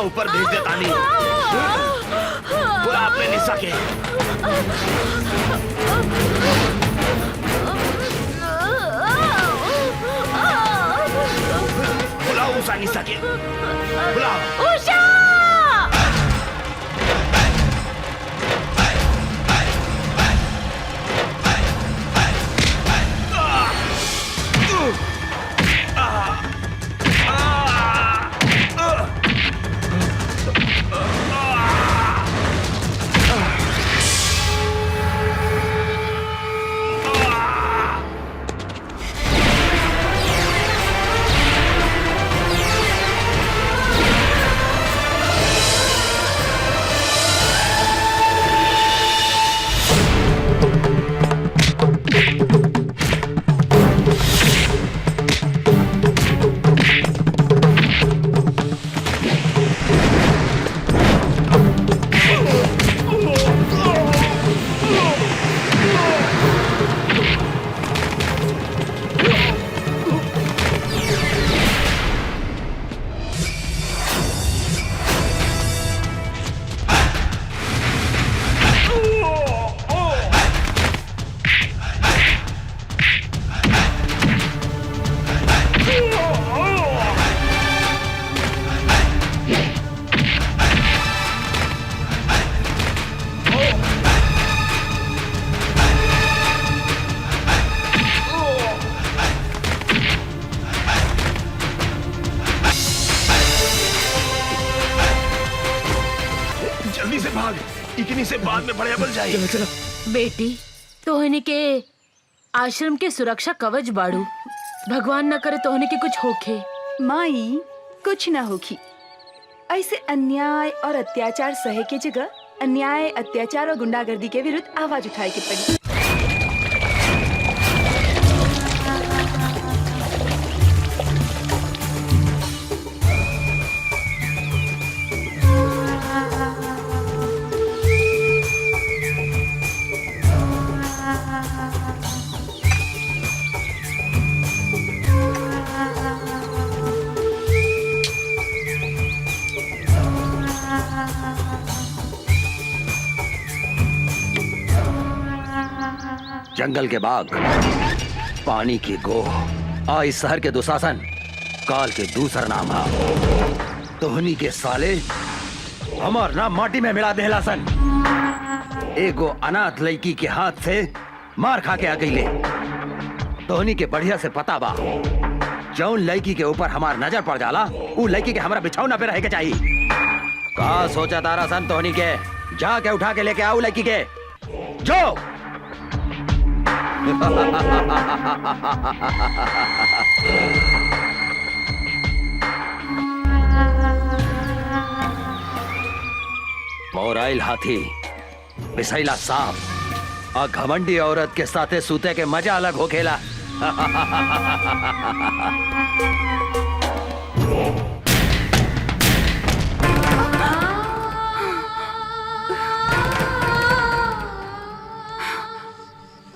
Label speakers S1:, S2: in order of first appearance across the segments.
S1: ऊपर भेज दे तानी। बुला अपने निशा के। बुलाओ उषा निशा के। बुलाओ
S2: उषा।
S1: इतनी से बाद में बड़े बल जाए।
S3: चलो चलो।
S2: बेटी तोहनी के आश्रम के सुरक्षा कवच बाड़ू। भगवान न करे तोहनी के कुछ होखे।
S4: माई कुछ ना होगी। ऐसे अन्याय और अत्याचार सहे के जगह अन्याय अत्याचार और गुंडागर्दी के विरुद्ध आवाज उठाए के पड़ी।
S3: जंगल के बाग, पानी की गोह, आ इस शहर के दुशासन, काल के दूसरा नाम है। तोहनी के साले हमार नाम माटी में मिला देहलासन। एगो अनाथ लड़की के हाथ से मार खा के अकेले। तोहनी के बढ़िया से पता बा, जौन लड़की के ऊपर हमार नजर पड़ जाला उ लड़की के हमारा बिछौना पे रहे के चाहिए। का सोचा तारा सन तोहनी के? जाके उठा के लेके आओ लड़की के। जो मोराइल हाथी, बिसैला सांप और घमंडी औरत के साथे सूते के मजा अलग हो खेला।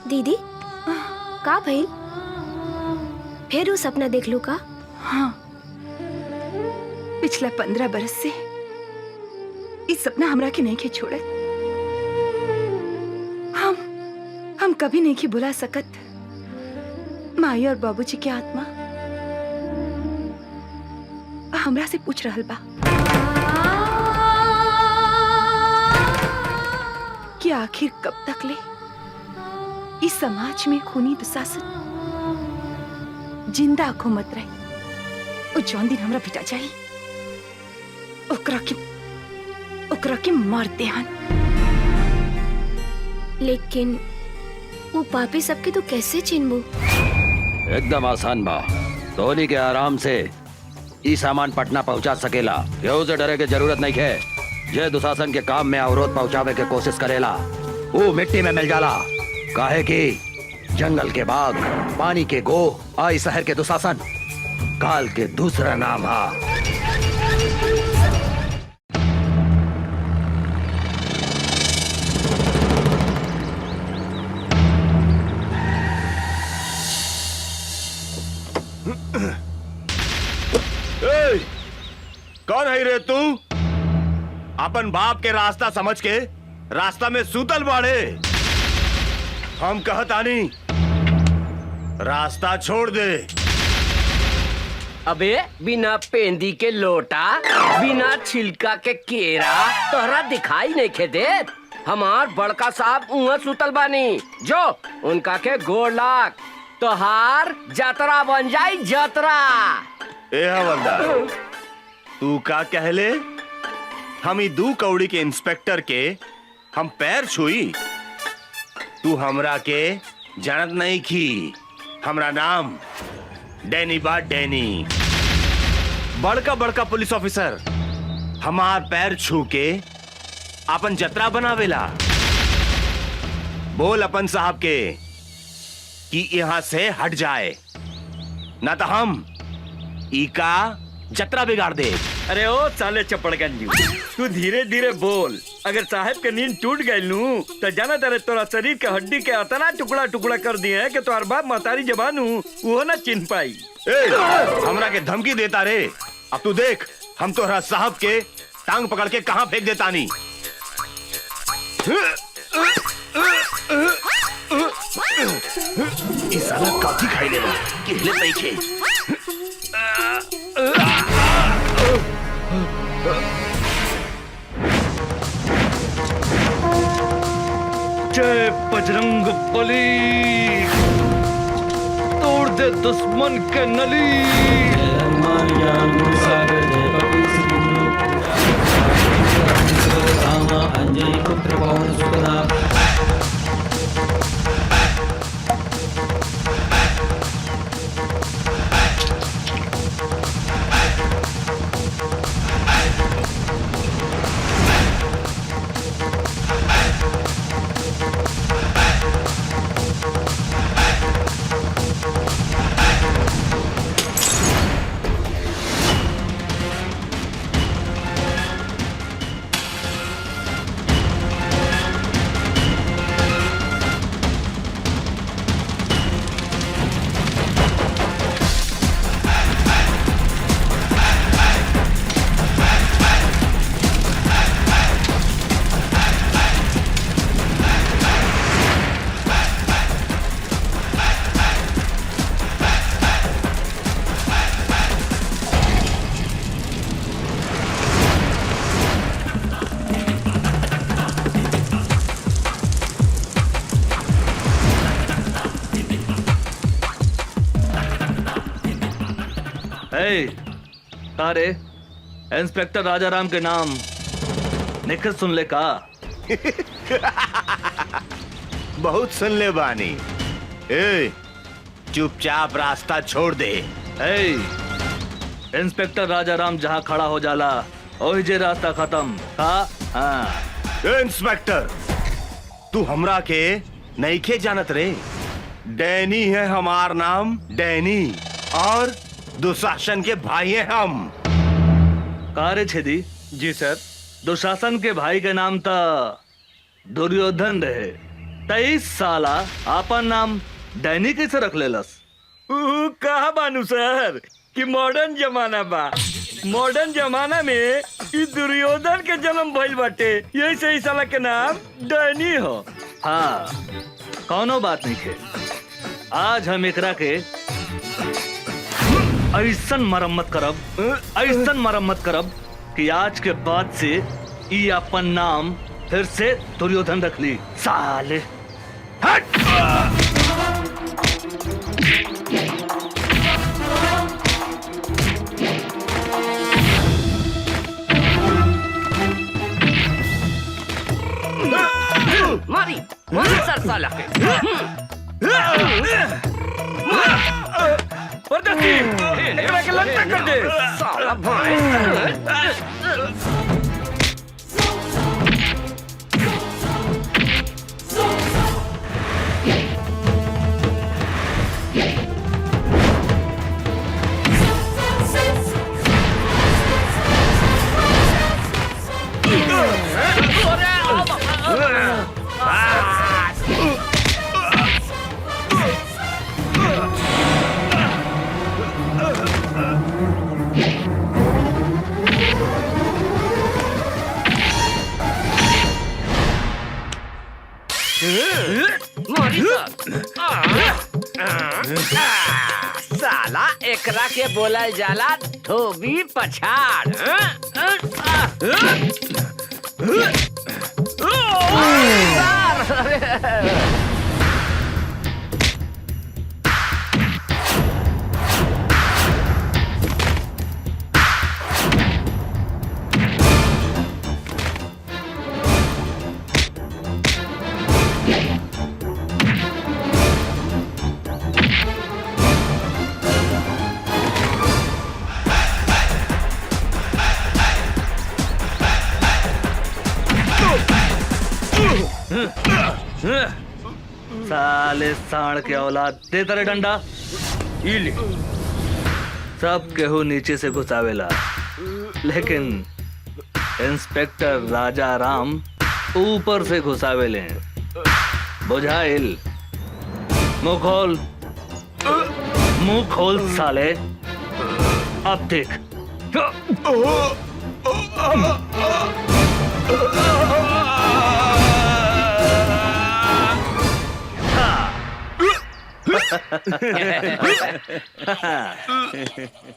S5: दीदी का भइल? फिर वो सपना देख लू का?
S4: हाँ, पिछला 15 बरस से इस सपना हमरा के नहीं के छोड़े। हम कभी नहीं की बुला सकत माई और बाबूजी की आत्मा हमरा से पूछ रहल बा कि आखिर कब तक ले इस समाज में खूनी दुशासन जिंदा घूमत रही। ओ जौन दिन हमरा बेटा चाहिए ओकरा के मार देहन।
S5: लेकिन वो पापी सबके तो कैसे चिन्हबू?
S3: एकदम आसान बा। धोनी के आराम से ई सामान पटना पहुंचा सकेला। केहू से डरे के जरूरत नहीं है। जे दुशासन के काम में अवरोध पहुंचावे के कोशिश करेला वो मिट्टी में मिल जाला। काहे कि जंगल के बाग, पानी के गो, आई शहर के दुशासन काल के दूसरा नाम है।
S1: कौन है रे तू? अपन बाप के रास्ता समझ के रास्ता में सूतल बाड़े। हम कहतानी रास्ता छोड़ दे।
S6: अबे बिना पेंदी के लोटा, बिना छिलका के केरा तोहरा दिखाई नहीं खे देत। हमार बड़का साहब उहाँ सुतल बानी, जो उनका के गोड़ लाग तोहार जतरा बन जाई जतरा।
S1: ए हवलदार, तू का कहले? हम ई 2 कौड़ी के इंस्पेक्टर के हम पैर छुई? तू हमरा के जानत नहीं की। हमरा नाम डैनी बा, डैनी। बड़का बड़का पुलिस ऑफिसर हमार पैर छू के अपन जतरा बनावेला। बोल अपन साहब के कि यहाँ से हट जाए, ना तो हम ई का जतरा बिगाड़ दे।
S7: अरे ओ साले चपड़गंजी, तू धीरे धीरे बोल। अगर साहब के नींद टूट गई नू तो जाना तेरे तोरा शरीर के हड्डी के अतना टुकड़ा टुकड़ा कर दिए है कि तोहर बाप महतारी जबान वो ना चिन्ह पाई।
S1: ए, हमरा के धमकी देता रे। अब तू देख, हम तोहरा साहब के टांग पकड़ के कहां फेंक देता नी। इस साला काफी खाई लेना कि हिले नहीं खे।
S8: जय बजरंग बली, तोड़ दे दुश्मन के नली। तारे इंस्पेक्टर राजाराम के नाम निखिल सुन ले का?
S1: बहुत सुन ले बानी। ए, चुपचाप रास्ता छोड़ दे।
S8: इंस्पेक्टर राजाराम जहाँ खड़ा हो जाला वही जे रास्ता खत्म। हाँ।
S1: इंस्पेक्टर, तू हमरा के नहीं खे जानत रे। डैनी है हमार नाम, डैनी। और दुशासन के भाई हैं हम।
S8: कारे छेदी?
S7: जी सर।
S8: दुशासन के भाई के नाम था दुर्योधन रहे। 23 साला आपन नाम डैनी कैसे रख लेलस?
S7: कहा बानू सर कि मॉडर्न जमाना बा। मॉडर्न जमाना में ई दुर्योधन के जन्म भइल बाटे, यही से ई साला के नाम डैनी हो।
S8: हाँ, कौनो बात नहीं है। आज हम एकरा के ऐसन मरम्मत करब कि आज के बाद से ई अपन नाम फिर से दुर्योधन रख ली। साले हट!
S6: मारी सर साला के।
S7: एकरा के लंका कर दे
S6: साला भाई। मारी साला एकरा के बोला जाला धोबी पछाड़।
S8: साले साढ़ के औलाद दे तेरे डंडा।
S7: ई ले।
S8: सब केहू नीचे से घुसावेला, लेकिन इंस्पेक्टर राजा राम ऊपर से घुसावेले। बुझाइल? मुंह खोल, मुंह खोल साले। अब देख।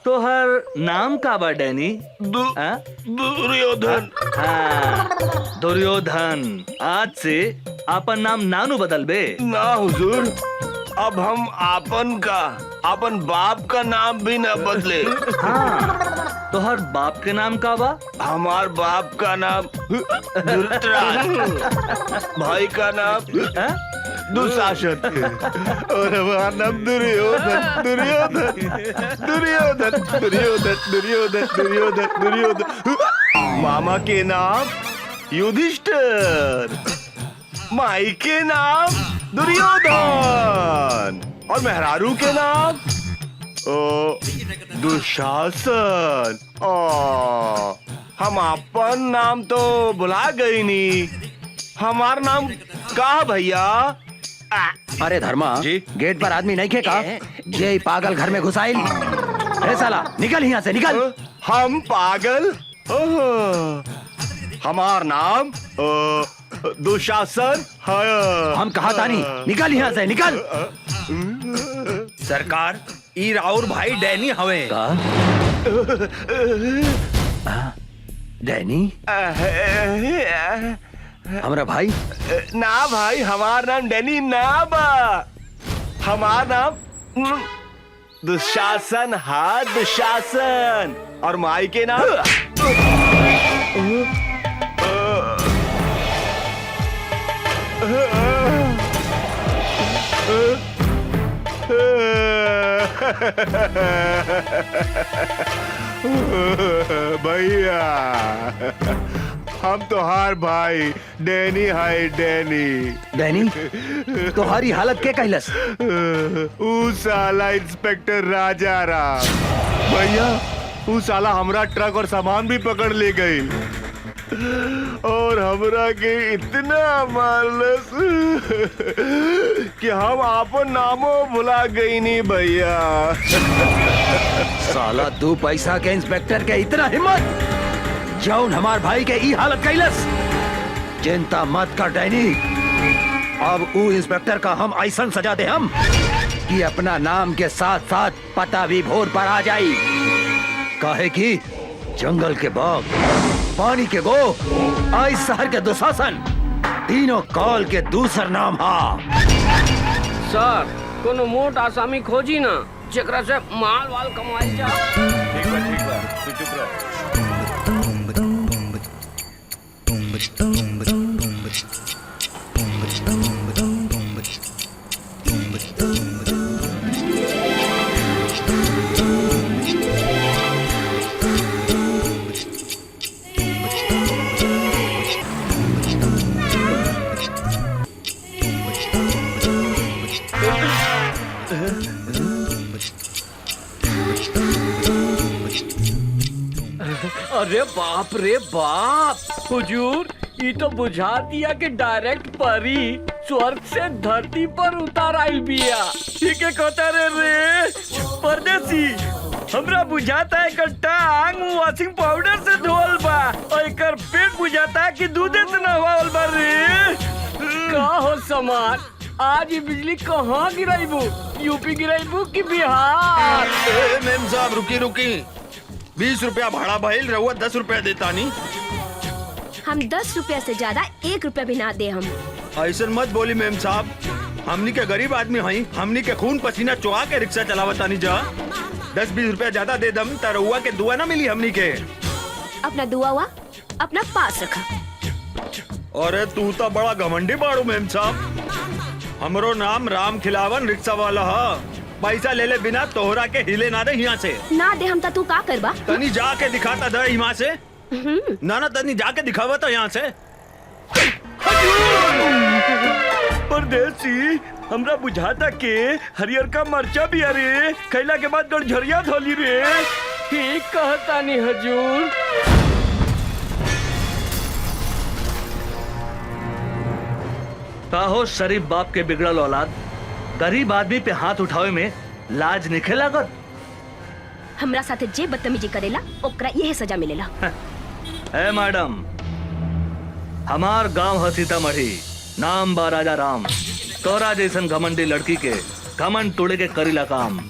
S8: तो हर नाम का बा डैनी?
S1: दुर्योधन।
S8: हाँ, दुर्योधन। आज से आपन नाम नानू बदल बे।
S1: ना हुजूर, अब हम आपन बाप का नाम भी न बदले।
S8: हाँ, तो हर बाप के नाम का बा?
S1: हमार बाप का नाम धृतराष्ट्र, भाई का नाम दुशासन और हमारा नाम दुर्योधन। दुर्योधन दुर्योधन दुर्योधन दुर्योधन दुर्योधन दुर्योधन। मामा के नाम युधिष्ठिर, माई के नाम दुर्योधन और मेहरारू के नाम दुशासन। हम अपन नाम तो बुला गई नी, हमार नाम का भैया?
S3: अरे धर्मा
S1: जी?
S3: गेट पर आदमी नहीं खेका, ये पागल घर में घुसाइल। अरे साला निकल यहाँ से, निकल।
S1: हम पागल? हमार नाम दुशासन है।
S3: हम कहा था नहीं, निकल यहाँ से, निकल।
S7: सरकार, ई राउर भाई डैनी हवे।
S3: का? डैनी हमारा भाई?
S1: ना भाई, हमार नाम डैनी ना बा, हमार नाम दुशासन। हाँ, दुशासन। और माई के नाम भैया, हम तो हार भाई डैनी है।
S3: डैनी तुम्हारी हालत के कहलस?
S1: ऊ साला इंस्पेक्टर राजा राम भैया, ऊ साला हमरा ट्रक और सामान भी पकड़ ले गई और हमरा के इतना मारलस कि हम आपन नामो भुला गई नी भैया।
S3: साला 2 पैसा के इंस्पेक्टर के इतना हिम्मत, जौन हमार भाई के ई हालत कैलस। चिंता मत कर डैनी, अब ऊ इंस्पेक्टर का हम ऐसा सजा दे हम कि अपना नाम के साथ साथ पता भी भोर पर आ जाई। काहे कि जंगल के बाघ, पानी के गो, आई शहर के दुशासन, तीनों काल के दूसर नाम हा।
S6: सर, कोनो मोट आसामी खोजी ना, जेकरा से माल वाल कमाई जा।
S1: ठीक बा, तू चुप रह।
S6: अरे बाप रे बाप, हुजूर, ये तो बुझा दिया कि डायरेक्ट परी स्वर्ग से धरती पर उतार आइल बिया। ठीक है कहता रे परदेसी, हमरा बुझाता है एकर टांग वॉशिंग पाउडर से धोल बा और एकर पेट बुझाता है कि दूधे से नहवाल बा रे। का हो समार, आज ये बिजली कहाँ गिराइबू? यूपी गिराइबू की बिहार?
S9: मेम साहब रुकी 20 रुपया भाड़ा भइल, रहुआ 10 रुपया देता नहीं।
S5: हम 10 रुपया से ज्यादा 1 रुपया भी ना दे हम।
S9: ऐसा मत बोली मेम साहब, हमनी के गरीब आदमी हई, हमनी के खून पसीना चुहा के रिक्शा चलावता नहीं जा। 10-20 रुपया ज्यादा दे दम त रहुआ के दुआ ना मिली हमनी के।
S5: अपना दुआ हुआ अपना पास रखा।
S9: अरे तू तो बड़ा घमंडी बाड़ू मेम साहब। हमरो नाम राम खिलावन रिक्शा वाला है। पैसा ले ले बिना तोहरा के हिले ना दे यहाँ से।
S5: ना दे हम तू का करबा?
S9: तनी जाके दिखाता दे यहाँ से। ना तनी जाके दिखावा था यहाँ से।
S7: परदेसी, हमरा बुझाता के हरियर का मरचा भी अरे खैला के बाद गड़झरिया धोली रे।
S6: ठीक कहता नहीं हजूर।
S8: हो शरीफ बाप के बिगड़ल औलाद, गरीब आदमी पे हाथ उठावे में लाज निखे लागत।
S5: हमरा साथे जे बदतमीजी करेला ओकरा यही सजा मिलेला।
S8: ए मैडम, हमार गांव है सीतामढ़ी, नाम बा राजा राम। तोरा जैसन घमंडी लड़की के घमंड तोड़े के करीला काम।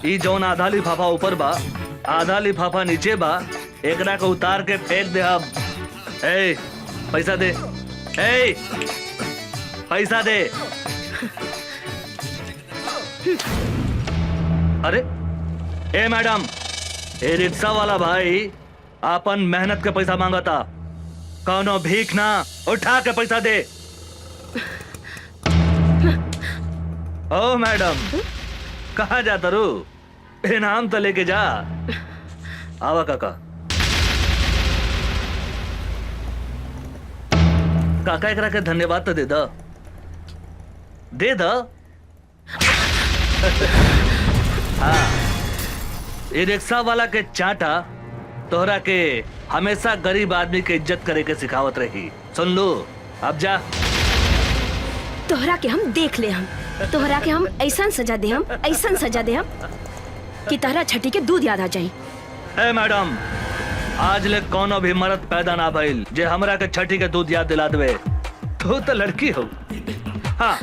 S8: ई जौन आधा लिफाफा ऊपर बा, आधा लिफाफा नीचे बा, एकरा को उतार के फेंक दे। अब ए पैसा दे, ए पैसा दे। अरे ए मैडम, ए रिक्शा वाला भाई अपन मेहनत के पैसा मांगता, कौनो भीख ना, उठा के पैसा दे। ओ मैडम, कहाँ जाता रू? इनाम तो लेके जा। आवा काका। काका एकरा के धन्यवाद तो दे द, दे द। हाँ, ये रिक्शा वाला के चाटा तोहरा के हमेशा गरीब आदमी के इज्जत करे के सिखावत रही। सुन लो, अब जा।
S5: तोहरा के हम देख ले, हम तोहरा के हम ऐसा सजा दे, हम ऐसा सजा दे हम कि तोहरा छठी के दूध याद आ जाए।
S8: ए मैडम, आज ले कोनो भी मर्द पैदा ना भइल जे हमरा के छठी के दूध याद दिला देवे। तू तो लड़की हो। हाँ,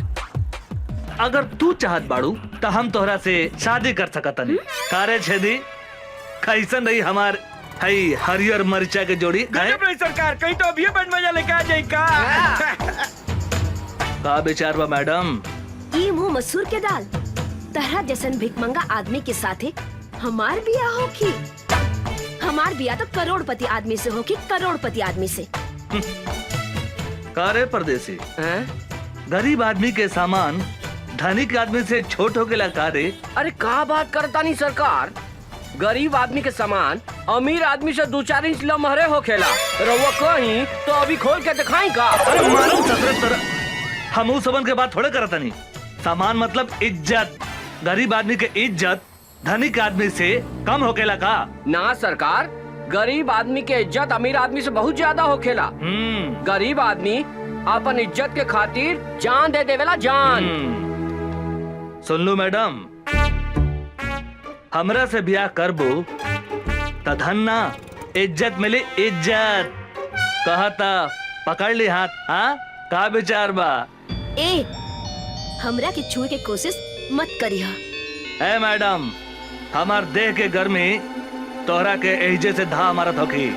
S8: अगर तू चाहत बाड़ू तो हम तोहरा से शादी कर सकतनी। कारे छेदी, कैसन रही हमार हई हरियर मरचा के जोड़ी?
S7: गजब रही सरकार, कहीं तो अभी बन मजा लेके आ जाए
S8: का विचार बा मैडम?
S5: ई मुंह मसूर के दाल, तहरा जैसन भिकमंगा आदमी के साथे हमार बियाह होखी। हमार बियाह तो करोड़पति आदमी से होखी, करोड़पति आदमी से।
S8: कारे परदेसी, गरीब आदमी के सामान धनिक आदमी से छोट हो गया कारे?
S6: अरे का बात करता नहीं सरकार, गरीब आदमी के सामान अमीर आदमी से 2-4 इंच लमहरे होखेला। रउआ कहीं तो अभी खोल के दिखाई का?
S8: अरे मालूम ससुर तरह, हम उस सबन के बात थोड़े करता नहीं। सामान मतलब इज्जत। गरीब आदमी के इज्जत धनिक आदमी से कम होकेला का?
S6: ना सरकार, गरीब आदमी के इज्जत अमीर आदमी से बहुत ज्यादा होखेला। गरीब आदमी अपन इज्जत के खातिर जान दे देवेला, जान।
S8: सुन लो मैडम, हमरा से ब्याह करबो त धन ना, इज्जत मिली, इज्जत। कहता पकड़ ली हाथ। हाँ, का विचार बा?
S5: ए, हमरा के छुए के कोशिश मत करिहा।
S8: ए मैडम, हमार देह के गर्मी तोहरा के एहिजे से धा मारत होखी।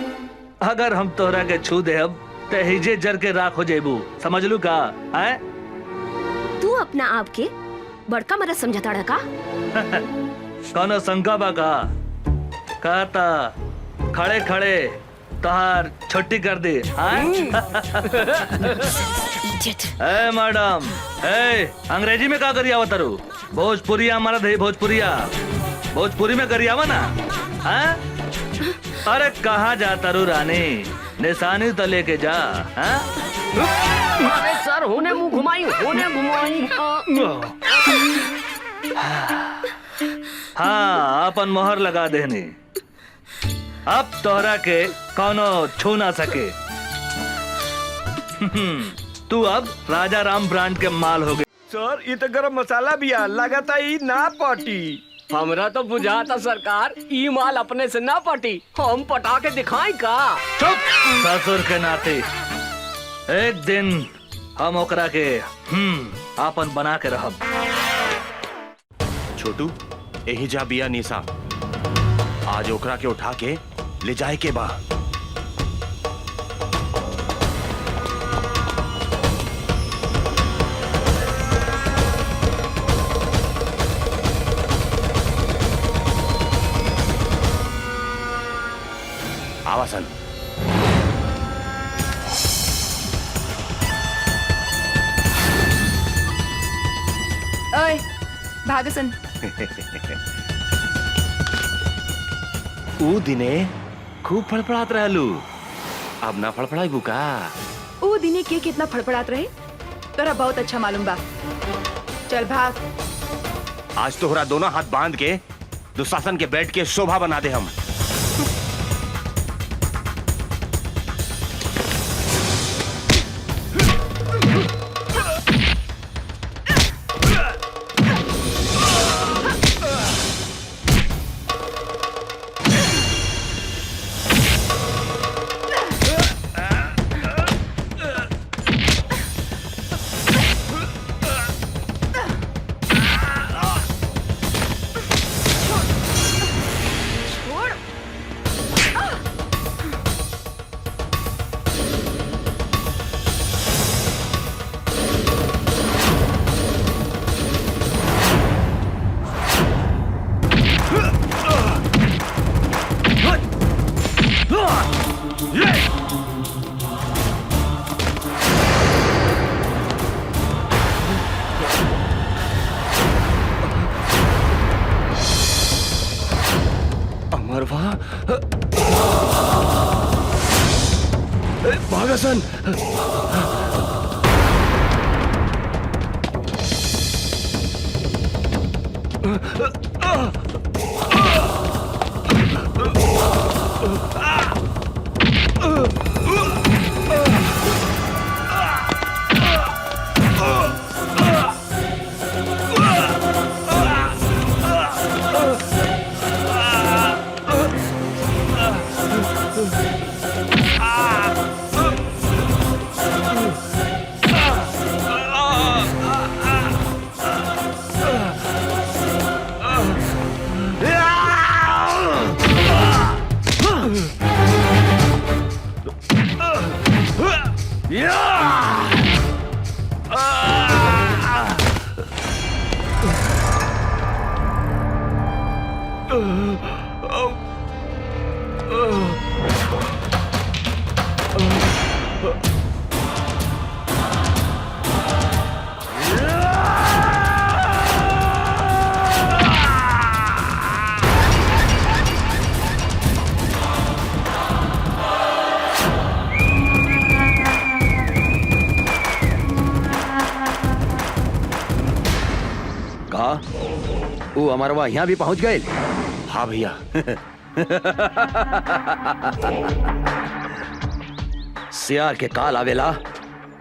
S8: अगर हम तोहरा के छू देब तो एहिजे जर के राख हो जेबू। समझ लू का? है?
S5: तू अपना आप के बड़का मरद समझता रहा का?
S8: कौनो शंका बा का? कहता खड़े खड़े तोहार छुट्टी कर दी। ए मैडम, ए अंग्रेजी में का करिया आवतारू? भोजपुरिया मरद है, भोजपुरिया। भोजपुरी में करियावा ना? हाँ? अरे कहाँ जाता रू रानी? निशानी तो लेके जा। हाँ?
S6: अरे सर, होने मुंह घुमाई, होने घुमाई।
S8: हाँ, अपन मोहर लगा देनी। अब तोहरा के कौनो छू ना सके। तू अब राजा राम ब्रांड के माल हो गए।
S7: सर, ये तो गरम मसाला भी आ, लगाता ही ना पाटी।
S6: हमरा तो बुझाता सरकार, ई माल अपने से ना पटी, हम पटा के दिखाई का?
S8: चुप! ससुर के नाते एक दिन हम ओकरा के आपन बना के रहब।
S1: छोटू यही जा बिया निशा, आज ओकरा के उठा के ले जाए के बा। आवासन
S4: ओए भागसन।
S1: ऊ दिने खूब फड़फड़ात रहलू, अब ना फड़फड़ाई बुका।
S4: ऊ दिने के कितना फड़फड़ात रहे तोरा बहुत अच्छा मालूम बा। चल भाग।
S1: आज तोहरा दोनों हाथ बांध के दुशासन के बेड के शोभा बना दे हम। अमरवा भागसन।
S3: वो अमरवा यहाँ भी पहुँच गए।
S1: हाँ भैया।
S3: सियार के काल आवेला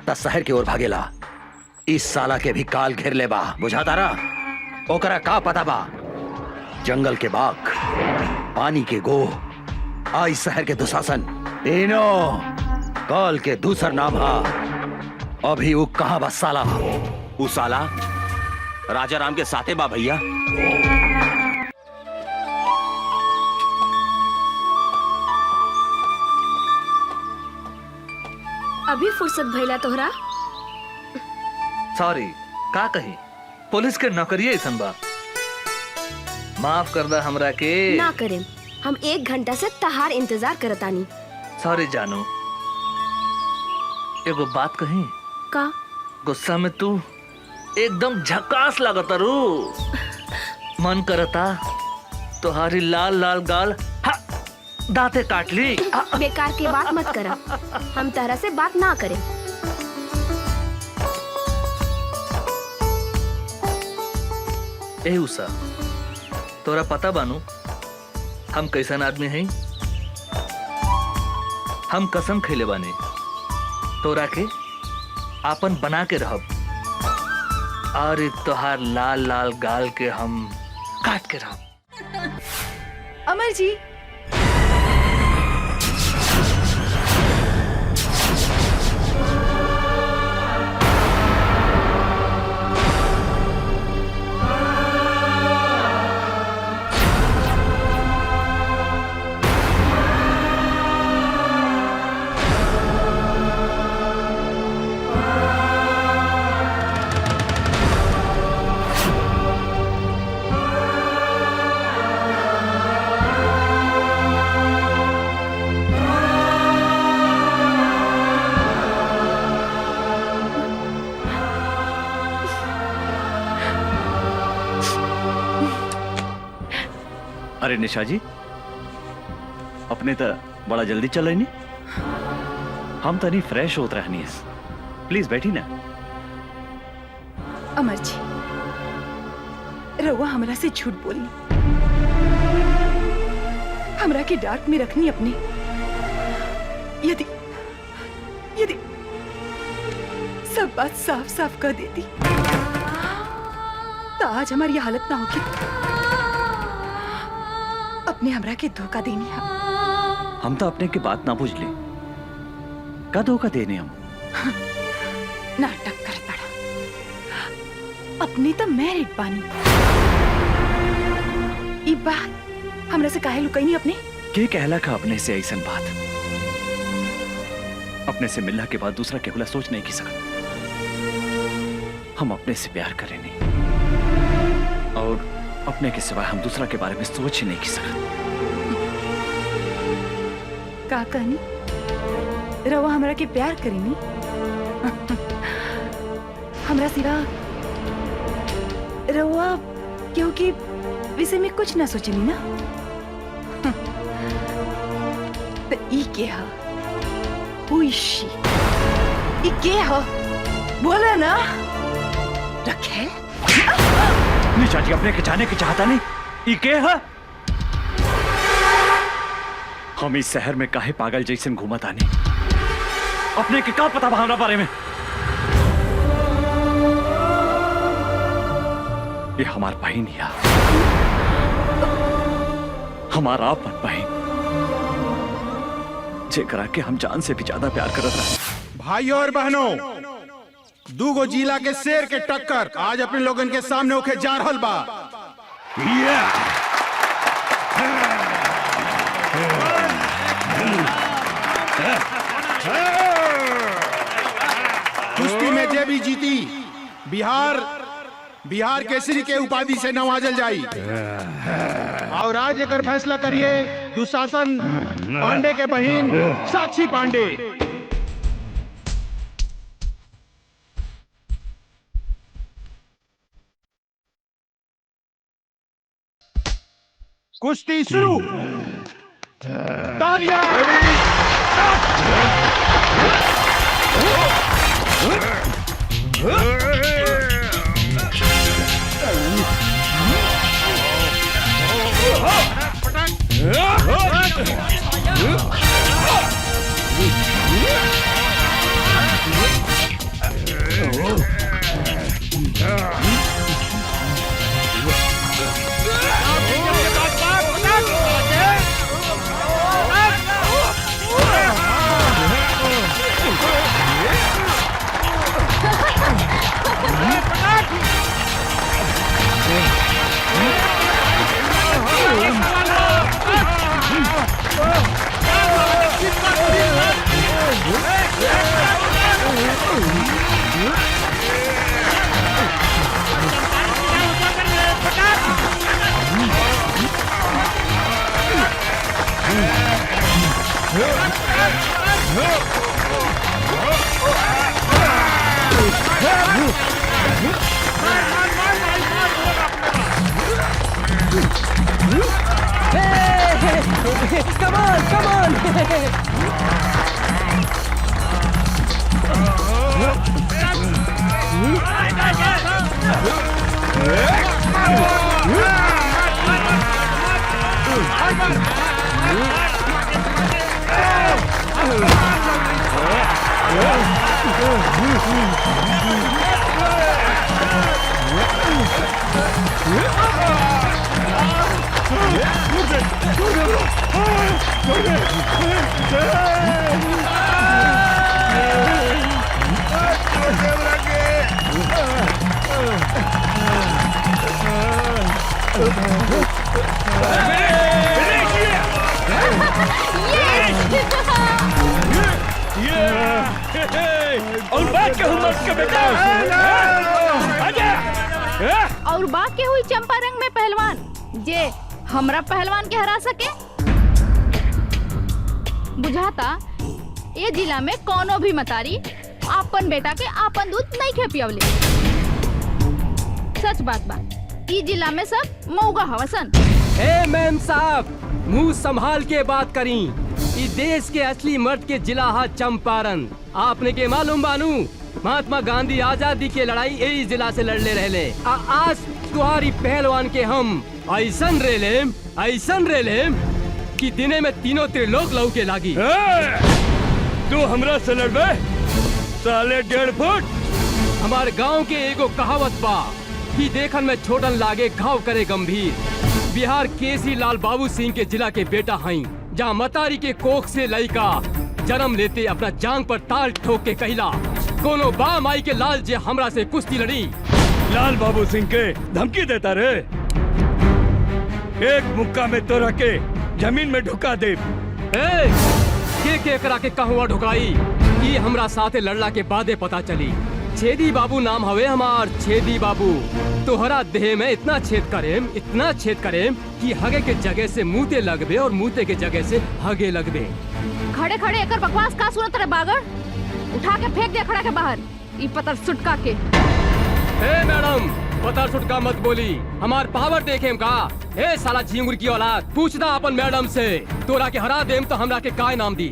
S3: त शहर की ओर भागेला। इस साला के भी काल घेर ले बा, बुझाता रहा। ओकरा का पता बा, जंगल के बाघ, पानी के गो, आई शहर के दुशासन, तीनों काल के दूसर नाम हा। अभी वो कहाँ बा साला?
S1: वो साला राजा राम के साथे बा भैया।
S5: अभी फुर्सत भइला तोहरा?
S8: सॉरी, का कही, पुलिस के नौकरी ऐसन बा। माफ कर दा हमरा के।
S5: ना करें, हम 1 घंटा से तहार इंतजार करतानी।
S8: सॉरी जानू, एगो बात कही।
S5: का?
S8: गुस्सा में तू एकदम झकास लागता रू। मन करता तुम्हारी लाल लाल गाल दांते काट ली।
S5: बेकार की बात मत करा, हम तरह से बात ना करें।
S8: ए उषा, तोरा पता बानू हम कैसन आदमी हैं? हम कसम खैले बानी तोरा के आपन बना के रहब, और तोहार लाल लाल गाल के हम काट के रहब।
S4: अमर जी,
S8: अरे निशा जी, अपने तो बड़ा जल्दी चल रही नहीं, हम तो नहीं फ्रेश होत रहनी है। प्लीज बैठी ना।
S4: अमर जी, रउआ हमरा से झूठ बोली, हमरा के डार्क में रखनी अपने। यदि यदि सब बात साफ साफ कर देती तो आज हमारी हालत ना होगी। अपने हमरा के धोखा देनी है।
S8: हम तो अपने की बात ना बुझ ले, का धोखा देने हम?
S4: नाटक कर पड़ा। अपने तो मैरिड बानी। ई बात हमरा से काहे लुकाई नहीं अपने?
S8: के कहला का अपने से ऐसा बात? अपने से मिलने के बाद दूसरा केवला सोच नहीं की सकता। हम अपने से प्यार करें नहीं, और अपने के सिवाय हम दूसरा के बारे में सोच ही नहीं की सकते।
S4: का कहनी? रवा हमरा के प्यार करेनी? हमरा सिवा रवा क्योंकि विषय में कुछ ना सोचनी ना। तो ई के हा? Who is she? ई के हा? बोला ना। रखे?
S8: निशा जी, अपने के जाने की चाहता नहीं। ई के है? हम इस शहर में काहे पागल जैसे घूमत आने? अपने के का पता हमारा बारे में? ये हमार बहन है, हमारा अपन बहन, जेकरा के हम जान से भी ज्यादा प्यार करत हैं।
S10: भाइयों और बहनों, दूगो जिला के शेर के टक्कर आज अपने लोगन के सामने होके जा रहल बा। कुश्ती में जे भी जीती बिहार केसरी के उपाधि से नवाजल जाई। और आज एक फैसला करिए दुशासन पांडे के बहन साक्षी पांडे। कुश्ती शुरू। तालियां।
S6: Come on, come on!
S7: और बात के हुम्मत के बेटा
S11: और बात के हुई चंपारंग में पहलवान जे हमरा पहलवान के हरा सके। बुझाता ये जिला में कोनो भी मतारी आपन बेटा के आपन दूध नहीं खे पियवले। सच बात बा, ई जिला में सब मऊगा हवसन।
S6: ए मैम साहब, मुंह संभाल के बात करी। ई देश के असली मर्द के जिला हा चंपारण। आपने के मालूम बानू, महात्मा गांधी आजादी के लड़ाई यही जिला से लड़ले रहले। आज तुम्हारी पहलवान के हम ऐसन रेलेम कि दिने में तीनों त्रिलोक लहू के लागी।
S7: तू हमरा से लड़बे साले 1.5 फुट।
S6: हमारे गांव के एगो कहावत बा कि देखन में छोटन लागे घाव करे गंभीर। बिहार केसी लाल बाबू सिंह के जिला के बेटा हई, जहाँ मतारी के कोख से लइका जन्म लेते अपना जांग पर ताल ठोक के कहिला, कोनो बा माई के लाल जे हमरा से कुश्ती लड़ी।
S7: लाल बाबू सिंह के धमकी देता रे। एक मुक्का में तो रखे जमीन में ढुका दे।
S6: के करा के कहवा ढुकाई, ये हमरा साथे लड़ला के बादे पता चली। छेदी बाबू नाम हवे हमार, छेदी बाबू। तोहरा देह में इतना छेद करेम कि हगे के जगह से मुँहते लगबे और मुँहते के जगह से हगे लगबे।
S11: खड़े खड़े एकर बकवास का सुनत रे बागड़? उठा के फेंक दे खड़ा के बाहर, ई पतर सुटका के।
S6: ए मैडम, पतर सुटका मत बोली, हमार पावर देखेम का। ए साला झिंगुर की औलाद, पूछना अपन मैडम से। तोरा के हरा देम तो हमरा के काय नाम दी।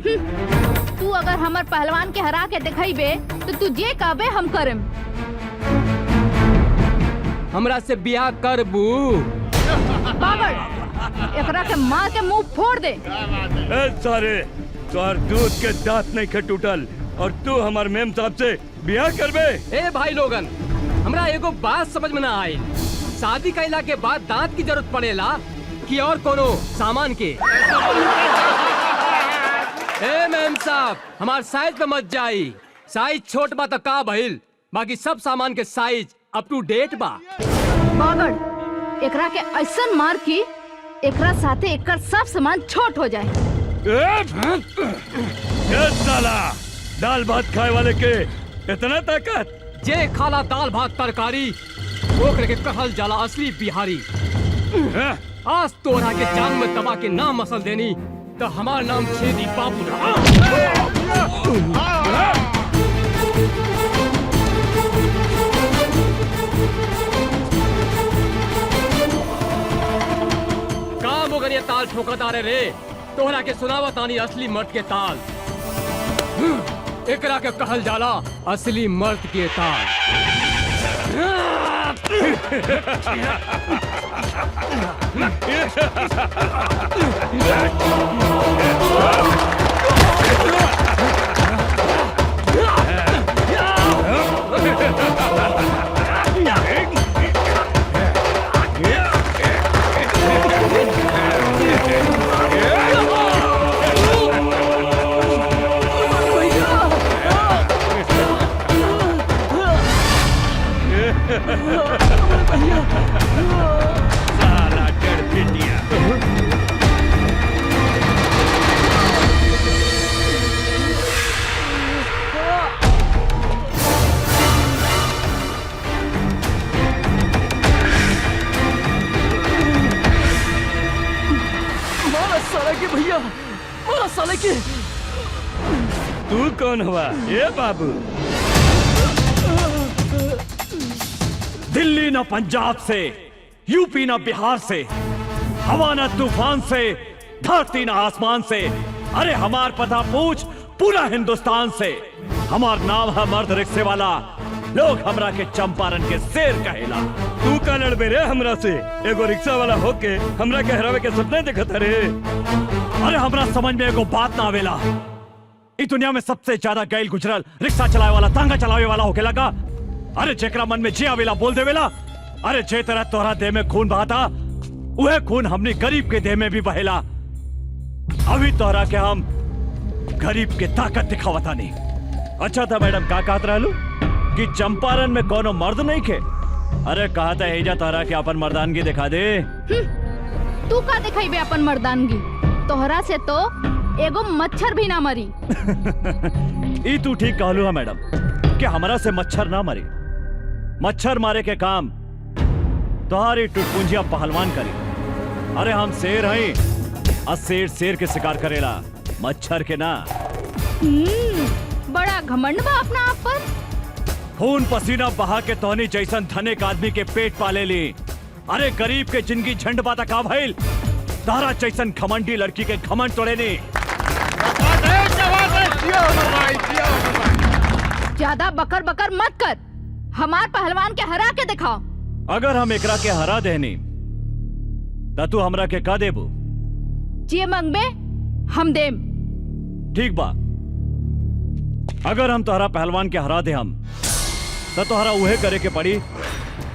S11: तू अगर हमर पहलवान के हरा के दिखाईबे तो तू जे कहबे हम करम।
S6: हमरा से बियाह करबू?
S11: बागड़, एकरा के मार के मुंह फोड़ दे।
S7: ए सारे, तोहर दूध के दांत नहीं के टूटल और तू हमार मेम साहब से बियाह करबे?
S6: ए भाई लोगन, हमरा एगो बात समझ में ना आई। शादी कैला के बाद दांत की जरूरत पड़ेला कि और कोनो सामान के? ए मैम साहब, हमार साइज पे मत जाई। साइज छोट बा तो का भइल, बाकी सब सामान के साइज अप टू डेट बा।
S11: बागड़, एकरा के ऐसन मार की एकरा साथे एकर सब सामान छोट हो जाए।
S7: ए साला, दाल भात खाए वाले के इतना ताकत?
S6: जे खाला दाल भात तरकारी ओकरे के कहल जाला असली बिहारी। आज तोरा के जान में दबा के नाम मसल देनी तो हमार नाम छेदी बाबू रहा। काम अगर ये ताल ठोकता रे, तोहरा के सुनावत आनी असली मर्द के ताल। एकरा के कहल जाला असली मर्द के ताल।
S7: साला डरपिटिया।
S6: मारा साला के भैया, मारा साला के।
S7: तू कौन हुआ? ए बाबू, दिल्ली न पंजाब से, यूपी न बिहार से, हवा न तूफान से, धरती न आसमान से, अरे हमार पता पूछ पूरा हिंदुस्तान से। हमार नाम है मर्द रिक्शे वाला, लोग हमरा के चंपारण के शेर कहेला। तू का लड़बे रे हमरा से? एगो रिक्शा वाला होके हमरा के हरावे के सपने देखत रे? अरे हमरा समझ में एगो बात ना आवेला, इस दुनिया में सबसे ज्यादा गैल गुजरल रिक्शा चलावे वाला, तांगा चलावे वाला होके लगा। अरे जेकरा मन में जे आवेला बोल देवेला। अरे जे तरह तोहरा देह में खून बहाता, वह खून हमने गरीब के देह में भी बहेला। अभी तोहरा के हम गरीब के ताकत दिखावता नहीं। अच्छा था मैडम, का कहत रहलू कि चंपारण में कोनो मर्द नहीं खे? अरे कहा था एजा तोहरा के अपन मर्दानगी दिखा दे।
S11: तू का दिखाईबे अपन मर्दानगी? तोहरा से तो एगो मच्छर भी ना मरी।
S7: ई तू ठीक कहलू है मैडम कि हमरा से मच्छर ना मरी। मच्छर मारे के काम तुम्हारी टुटपुंजिया पहलवान करी। अरे हम शेर हैं और शेर शेर के शिकार करेला, मच्छर के ना।
S11: बड़ा घमंड बा अपना आप पर।
S7: खून पसीना बहा के तोहनी जैसन धनिक आदमी के पेट पाले ली
S9: अरे गरीब के जिंदगी झंड बाता का भइल, तारा जैसन घमंडी लड़की के घमंड तोड़े ने।
S11: ज्यादा बकर बकर मत कर, हमार पहलवान के हरा के दिखाओ।
S9: अगर हम एकरा के हरा देनी त तू हमरा के का देबू?
S11: जे मंगबे हम देम।
S9: ठीक बा, अगर हम तोहरा पहलवान के हरा दे हम तो तोहरा उहे करे के पड़ी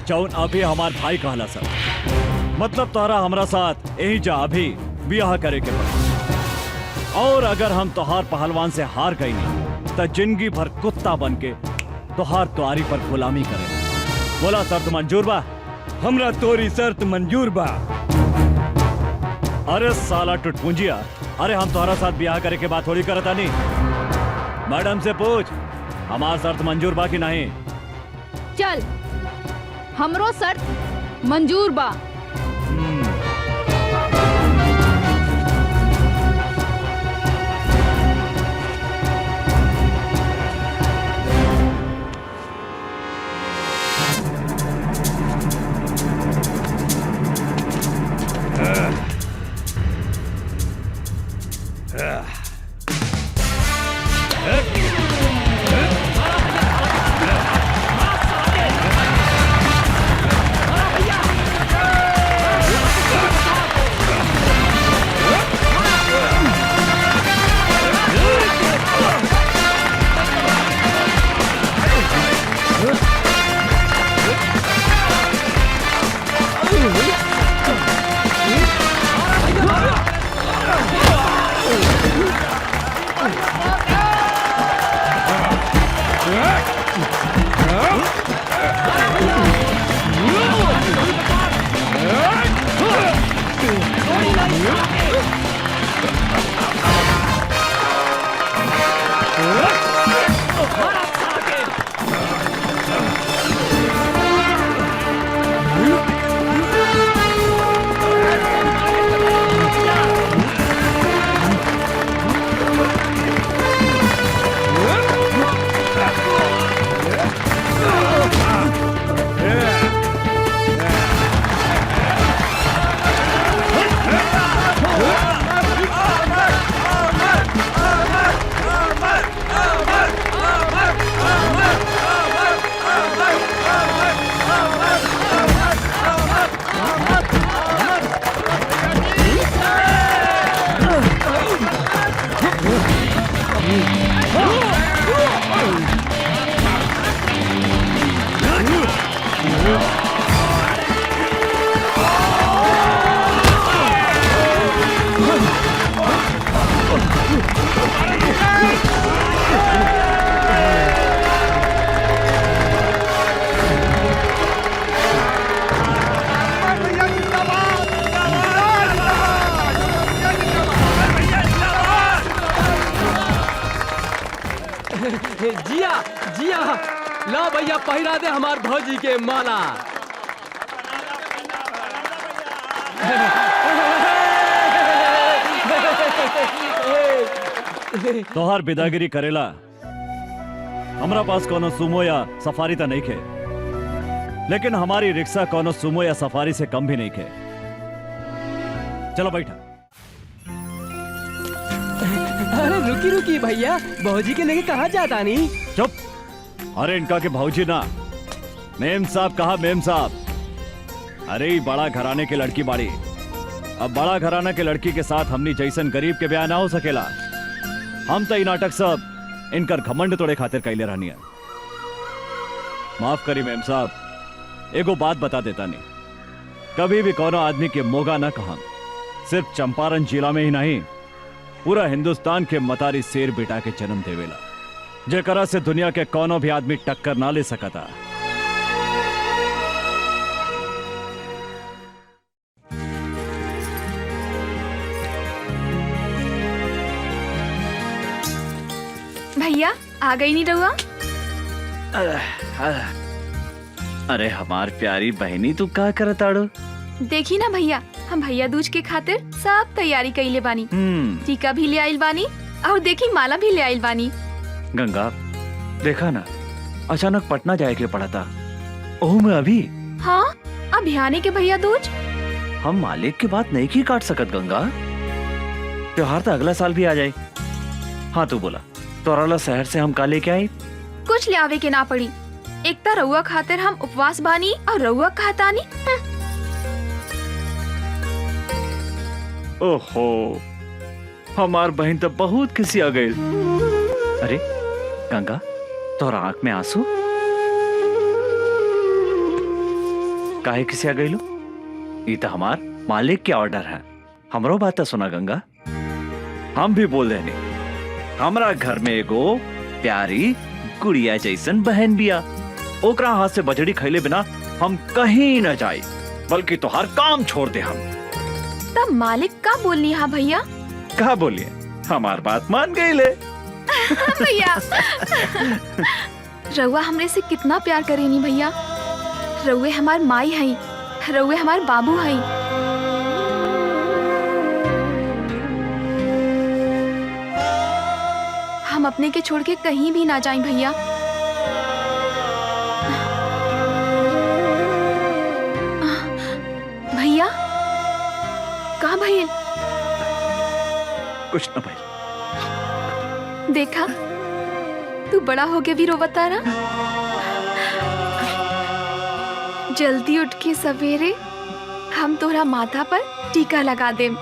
S9: जौन अभी हमार भाई कहला सर। मतलब तोहरा हमरा साथ यही जा अभी ब्याह करे के पड़ी। और अगर हम तोहार पहलवान से हार गई नहीं तो जिंदगी भर कुत्ता बन के तोहार तुआरी पर गुलामी करे। बोला शर्त मंजूर बा? हमरा तोरी शर्त मंजूर बा। अरे साला टुटपुंजिया, अरे हम तोहरा साथ ब्याह करे के बात थोड़ी करता नहीं। मैडम से पूछ हमार शर्त मंजूर बा कि नहीं।
S11: चल, हमरो शर्त मंजूर बा।
S6: जिया जिया, ला भैया पहिरा दे हमार भौजी के माला।
S9: तोहार बिदागिरी करेला हमरा पास कोनो सुमो या सफारी तो नहीं खे, लेकिन हमारी रिक्शा कोनो सुमो या सफारी से कम भी नहीं खे। चलो बैठा।
S6: अरे रुकी रुकी भैया, भौजी के लेके कहाँ जाता नहीं?
S9: चुप। अरे इनका के भौजी ना, मेम साहब कहा मेम साहब। अरे ई बड़ा घराने के लड़की बाड़ी, अब बड़ा घराना के लड़की के साथ हमनी जैसन गरीब के ब्याह ना हो सकेला। हम तो ई नाटक सब इनकर घमंड तोड़े खातिर कैले रहनी है। माफ करी मेम साहब, एगो बात बता देता नहीं, कभी भी कोनो आदमी के मोगा ना कहा। सिर्फ चंपारण जिला में ही नहीं, पूरा हिंदुस्तान के मतारी शेर बेटा के जन्म देवेला, जेकरा से दुनिया के कोनो भी आदमी टक्कर ना ले सकता।
S4: भैया आ गई नहीं रहुआ?
S8: अरे हमार प्यारी बहनी, तू का करताड़ो?
S4: देखी ना भैया, हम भैया दूज के खातिर सब तैयारी कइले बानी। टीका भी ले आइल बानी और देखी माला भी ले आइल बानी।
S8: गंगा देखा ना, अचानक पटना जाए के पड़ा था। ओह मैं अभी।
S4: हाँ अभियाने के भैया दूज।
S8: हम मालिक की बात नहीं की काट सकत गंगा। त्योहार तो अगला साल भी आ जाए। हाँ तू बोला तोराला शहर से हम का लेके आई।
S4: कुछ ले आवे के ना पड़ी। एक ता रउआ खातिर हम उपवास बानी और रउआ खातानी।
S8: ओहो हमार बहन तो बहुत किसी आ गई। अरे गंगा तोरा आंख में आंसू काहे किसी आ गई लो? ये तो हमार मालिक के ऑर्डर है। हमरो बात तो सुना गंगा। हम भी बोल रहे हमरा घर में एगो प्यारी गुड़िया जैसन बहन बिया। ओकरा हाथ से बजड़ी खैले बिना हम कहीं न जाए, बल्कि तो हर काम छोड़ दे हम।
S4: तब मालिक का बोलनी हा भैया?
S8: कहा बोलिए हमार बात मान गई ले।
S4: भैया रउआ हमरे से कितना प्यार करेनी भैया। रउए हमार माई हई, रउए हमार बाबू हई। हम अपने के छोड़ के कहीं भी ना जाएं भैया। भैया कहाँ भैया?
S8: कुछ न भाई।
S4: देखा तू बड़ा हो के भी रोवता ना। जल्दी उठ के सवेरे हम तोरा माथा पर टीका लगा देम,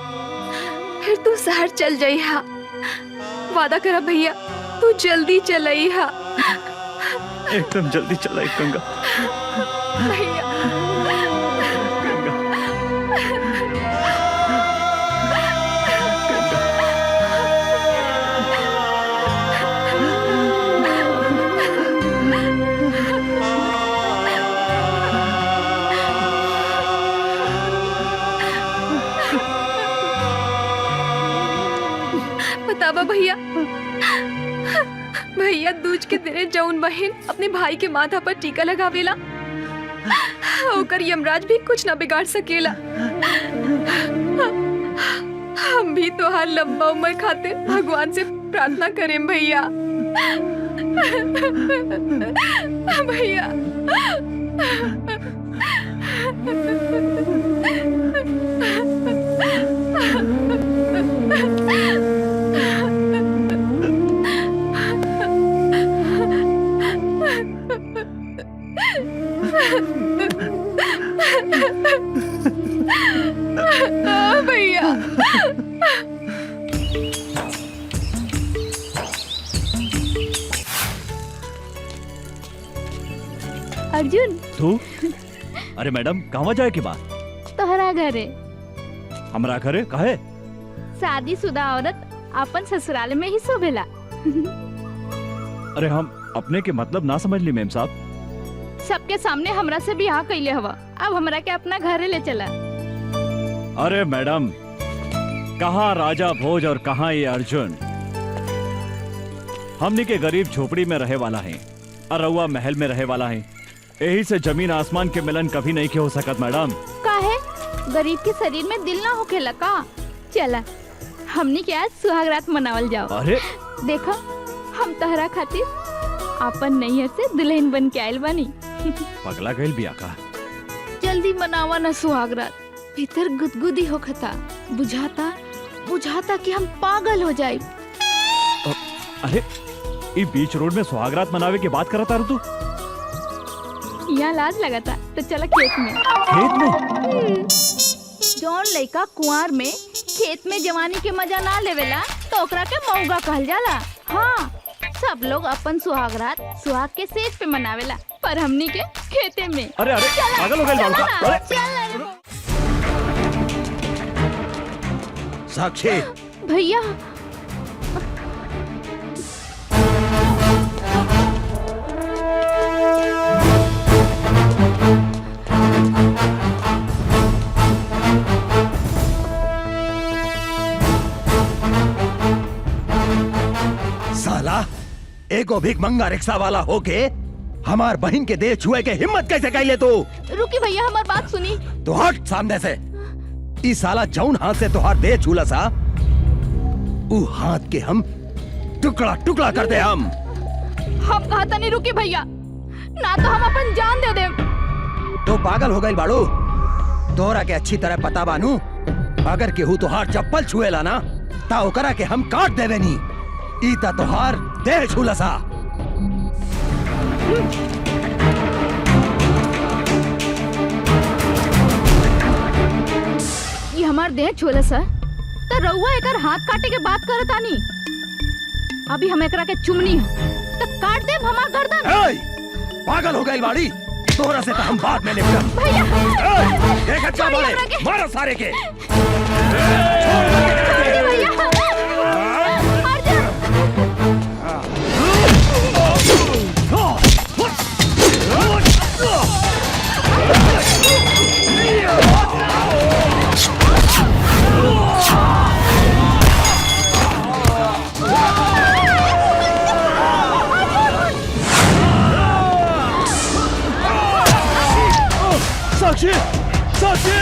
S4: फिर तू शहर चल जाइहा। वादा करा भैया तू जल्दी चलइहा।
S8: एकदम जल्दी चला गंगा।
S4: भैया बतावा भैया। भैया दूज के दिने जौन बहन अपने भाई के माथा पर टीका लगावेला ओकर यमराज भी कुछ ना बिगाड़ सकेला। हम भी तोहार लंबा उम्र खातिर भगवान से प्रार्थना करें भैया। भैया भैया
S11: अर्जुन
S9: तू अरे मैडम कहवा जाए की बात?
S11: तोहरा घरे
S9: हमरा घरे कहे?
S11: शादीशुदा औरत अपन ससुराल में ही शोभेला।
S9: अरे हम अपने के मतलब ना समझ ली मेम साहब।
S11: सबके सामने हमरा से बियाह कैले हवा, अब हमरा के अपना घरे ले चला।
S9: अरे मैडम कहाँ राजा भोज और कहाँ ये अर्जुन। हमने के गरीब झोपड़ी में रहे वाला है और रउआ महल में रहे वाला है। यही से जमीन आसमान के मिलन कभी नहीं के हो सकत मैडम।
S11: काहे? गरीब के शरीर में दिल ना होखेला का? चला हमनी के आज सुहागरात मनावल जाओ।
S9: अरे
S11: देखो हम तहरा खातिर अपन नैहर से दुल्हन बन के आयल बानी।
S9: पगला गइल बिया का?
S11: जल्दी मनावा ना सुहागरात। भीतर गुदगुदी होखता, बुझाता कि हम पागल हो जाए।
S9: अरे ये बीच रोड में सुहागरात मनावे की बात करता तू?
S11: यहाँ लाज लगाता तो चला खेत में।
S9: खेत में?
S11: जौन लड़का कुंवार में खेत में जवानी के मजा ना लेवेला तो ओकरा के मौगा कहल जाला। हाँ सब लोग अपन सुहागरात सुहाग के सेज पे मनावेला, पर हमनी के खेते में।
S9: अरे अरे पागल हो गए बाबू।
S3: साक्षी
S11: भैया
S3: साला एगो भीख मंगा रिक्शा वाला होके हमार बहन के देह छुए के हिम्मत कैसे कैले तू?
S11: रुकी भैया हमार बात सुनी।
S3: तो हट सामने से। इस साला जौन हाथ से तुहार देह छूला सा उ हाथ के हम टुकड़ा टुकड़ा कर दे। हम
S11: कहता नहीं रुकी भैया, ना तो हम अपन जान दे दे।
S3: तो पागल हो गई बाड़ू। तोरा के अच्छी तरह पता बानू, अगर केहू तोहार चप्पल छुएला ना ता ओकरा के हम काट देवे नी। ईता तोहार देह छुलसा।
S11: ये हमार देह छोले सा तो रउआ एकर हाथ काटे के बात करत आनी। अभी हम एकरा के चुमनी हो तो काट देब हमार गर्दन।
S3: पागल हो गई बाड़ी, तोरा से तो हम बाद में निपटब।
S11: भैया
S3: देख अच्छा बोले, मारो सारे के।
S9: साक्षी, साक्षी,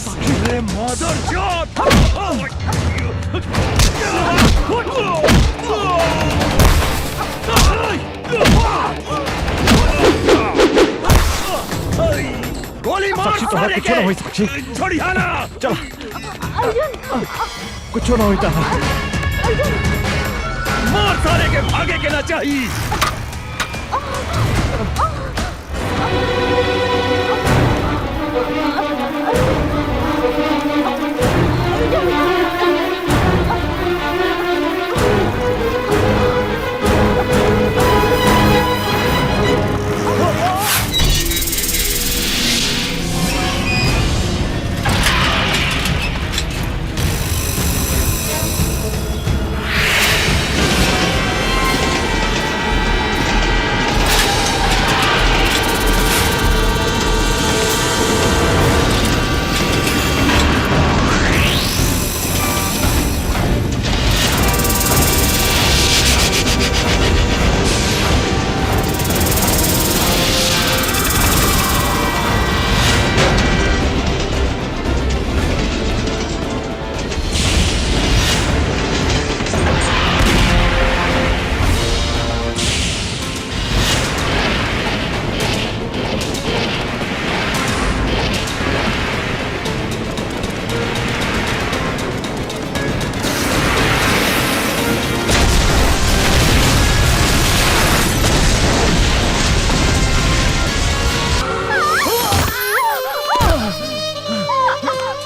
S3: साक्षी रे मदर चोद। गोली मार
S9: साक्षी तो
S3: सारे
S9: कुछ ना हुई। साक्षी
S3: छोड़िया ना।
S9: चल, कुछ ना हुई।
S3: मार सारे के, भागे के ना चाहिए।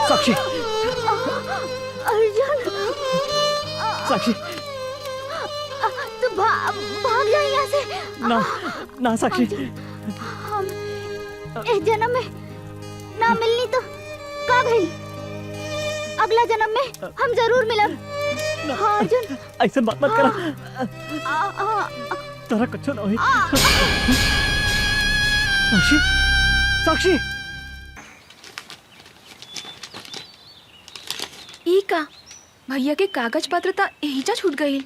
S9: साक्षी,
S11: अर्जुन,
S9: साक्षी,
S11: तू भाग जा यहाँ से।
S9: ना ना साक्षी,
S11: हम इस जन्म में ना मिलनी तो का भइल, अगला जन्म में हम जरूर मिलब। हाँ अर्जुन,
S9: ऐसा बात मत करा। तारा कुछ ना हुई। साक्षी, साक्षी,
S4: ई का भैया के कागज पत्र ता एहिजा छूट गई।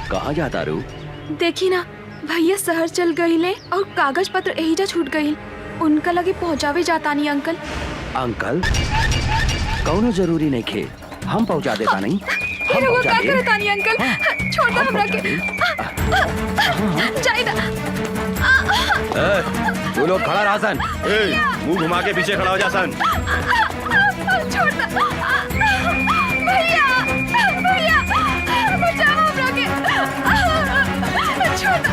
S3: कहाँ जाता रू?
S4: देखी ना भैया शहर चल गईले और कागज पत्र एहिजा छूट गई। उनका लगे पहुँचावे जाता नहीं अंकल।
S3: अंकल कौनो जरूरी नहीं खे, हम पहुँचा देता नहीं।
S4: ये लोग क्या करता नहीं अंकल, छोड़ दो हमरा के। जाइदा।
S3: तू लोग खड़ा रहा सन।
S1: मुंह घुमा के पीछे खड़ा हो जा सन।
S4: छोड़ दो भैया, भैया बचाओ हमरा के। छोड़ दो,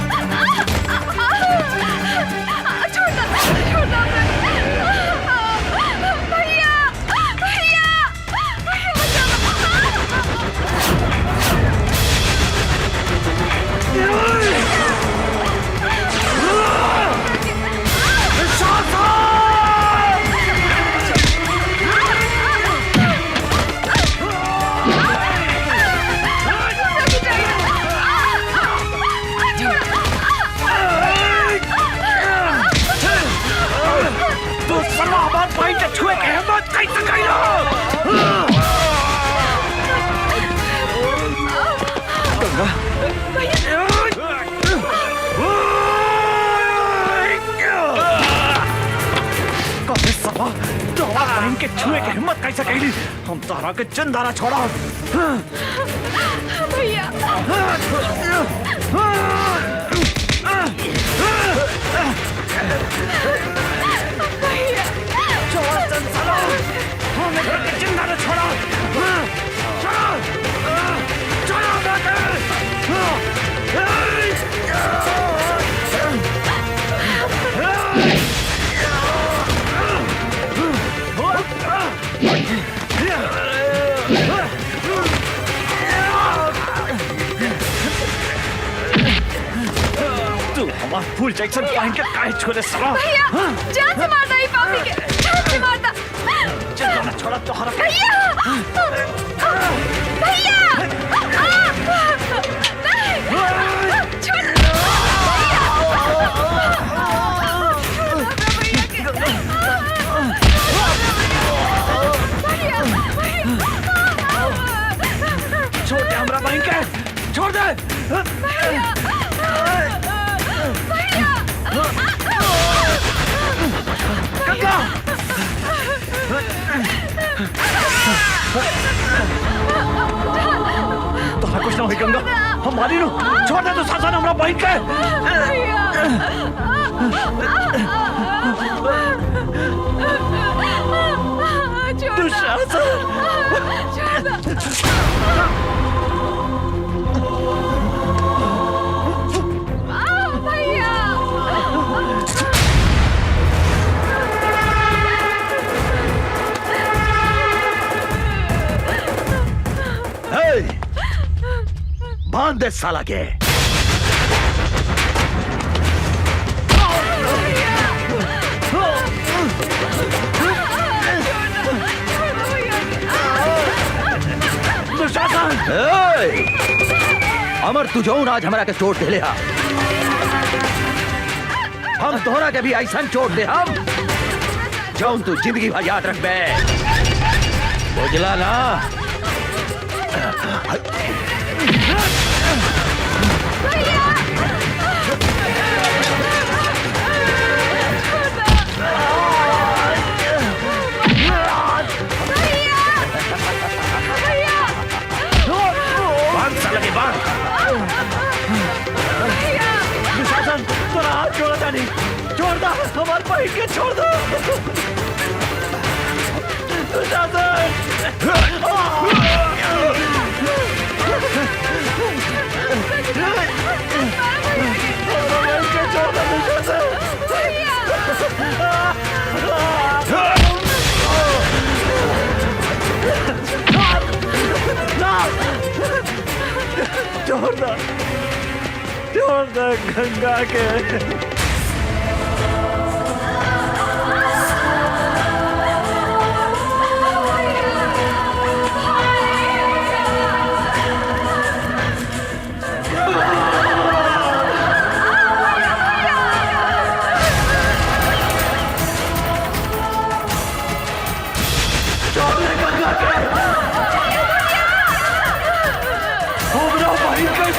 S4: छोड़ दो, छोड़ दो हमरा के। भैया, भैया, भैया बचाओ।
S9: हमके छुए के हिम्मत कैसे कैली? हम तारा के चंदारा छोड़ा।
S4: भैया
S9: छोड़ा चंदारा, हम के चंदारा छोड़ा। छोड़ा, तू हमारा फुल जैक्सन पहन के काहे छोड़े साला?
S4: भैया जान से मारता ही पापी के, जान से मारता।
S9: चंदारा छोड़ा तो हरा
S4: भैया भैया
S9: छोड़ दे हमरा बहन के, छोड़ दे। गंगा तो कुछ ना हुई गंगा, हमारी रू छोड़ दे तो शासन हमरा बहन के।
S3: बांध दे साला के। अमर तू जो आज हमारा के चोट दे ले, हम तोहरा के भी ऐसा चोट दे हम जो तू जिंदगी भर याद रख बे, बुझला ना?
S9: तोरा हाथ छोड़ा था नहीं, छोड़ दो हमारे भाई के, छोड़ दो। छोड़ दो गंगा के।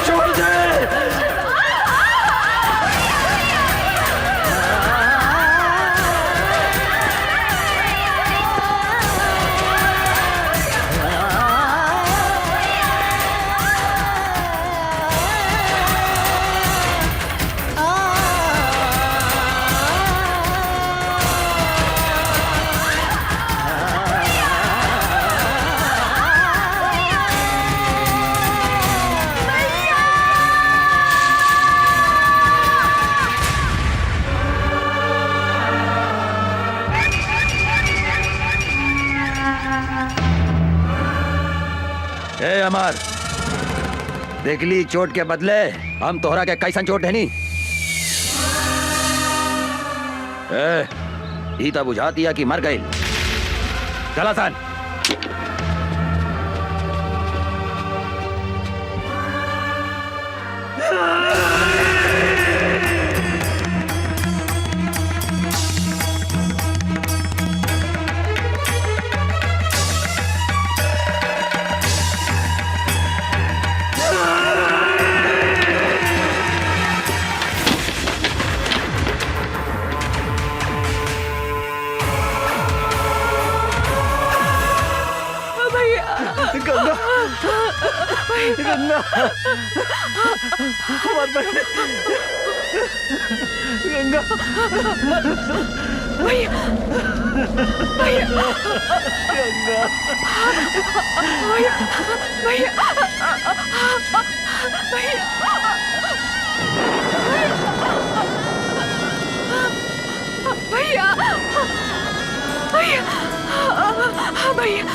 S9: छोड़ दे।
S3: ए अमर, देखली चोट के बदले हम तोहरा के कैसन चोट है नी? ई तो बुझा दिया कि मर गई। चला सन।
S8: गंगा गंगा हमार बहन गंगा
S4: भैया भैया
S8: गंगा
S4: भैया भैया भैया भैया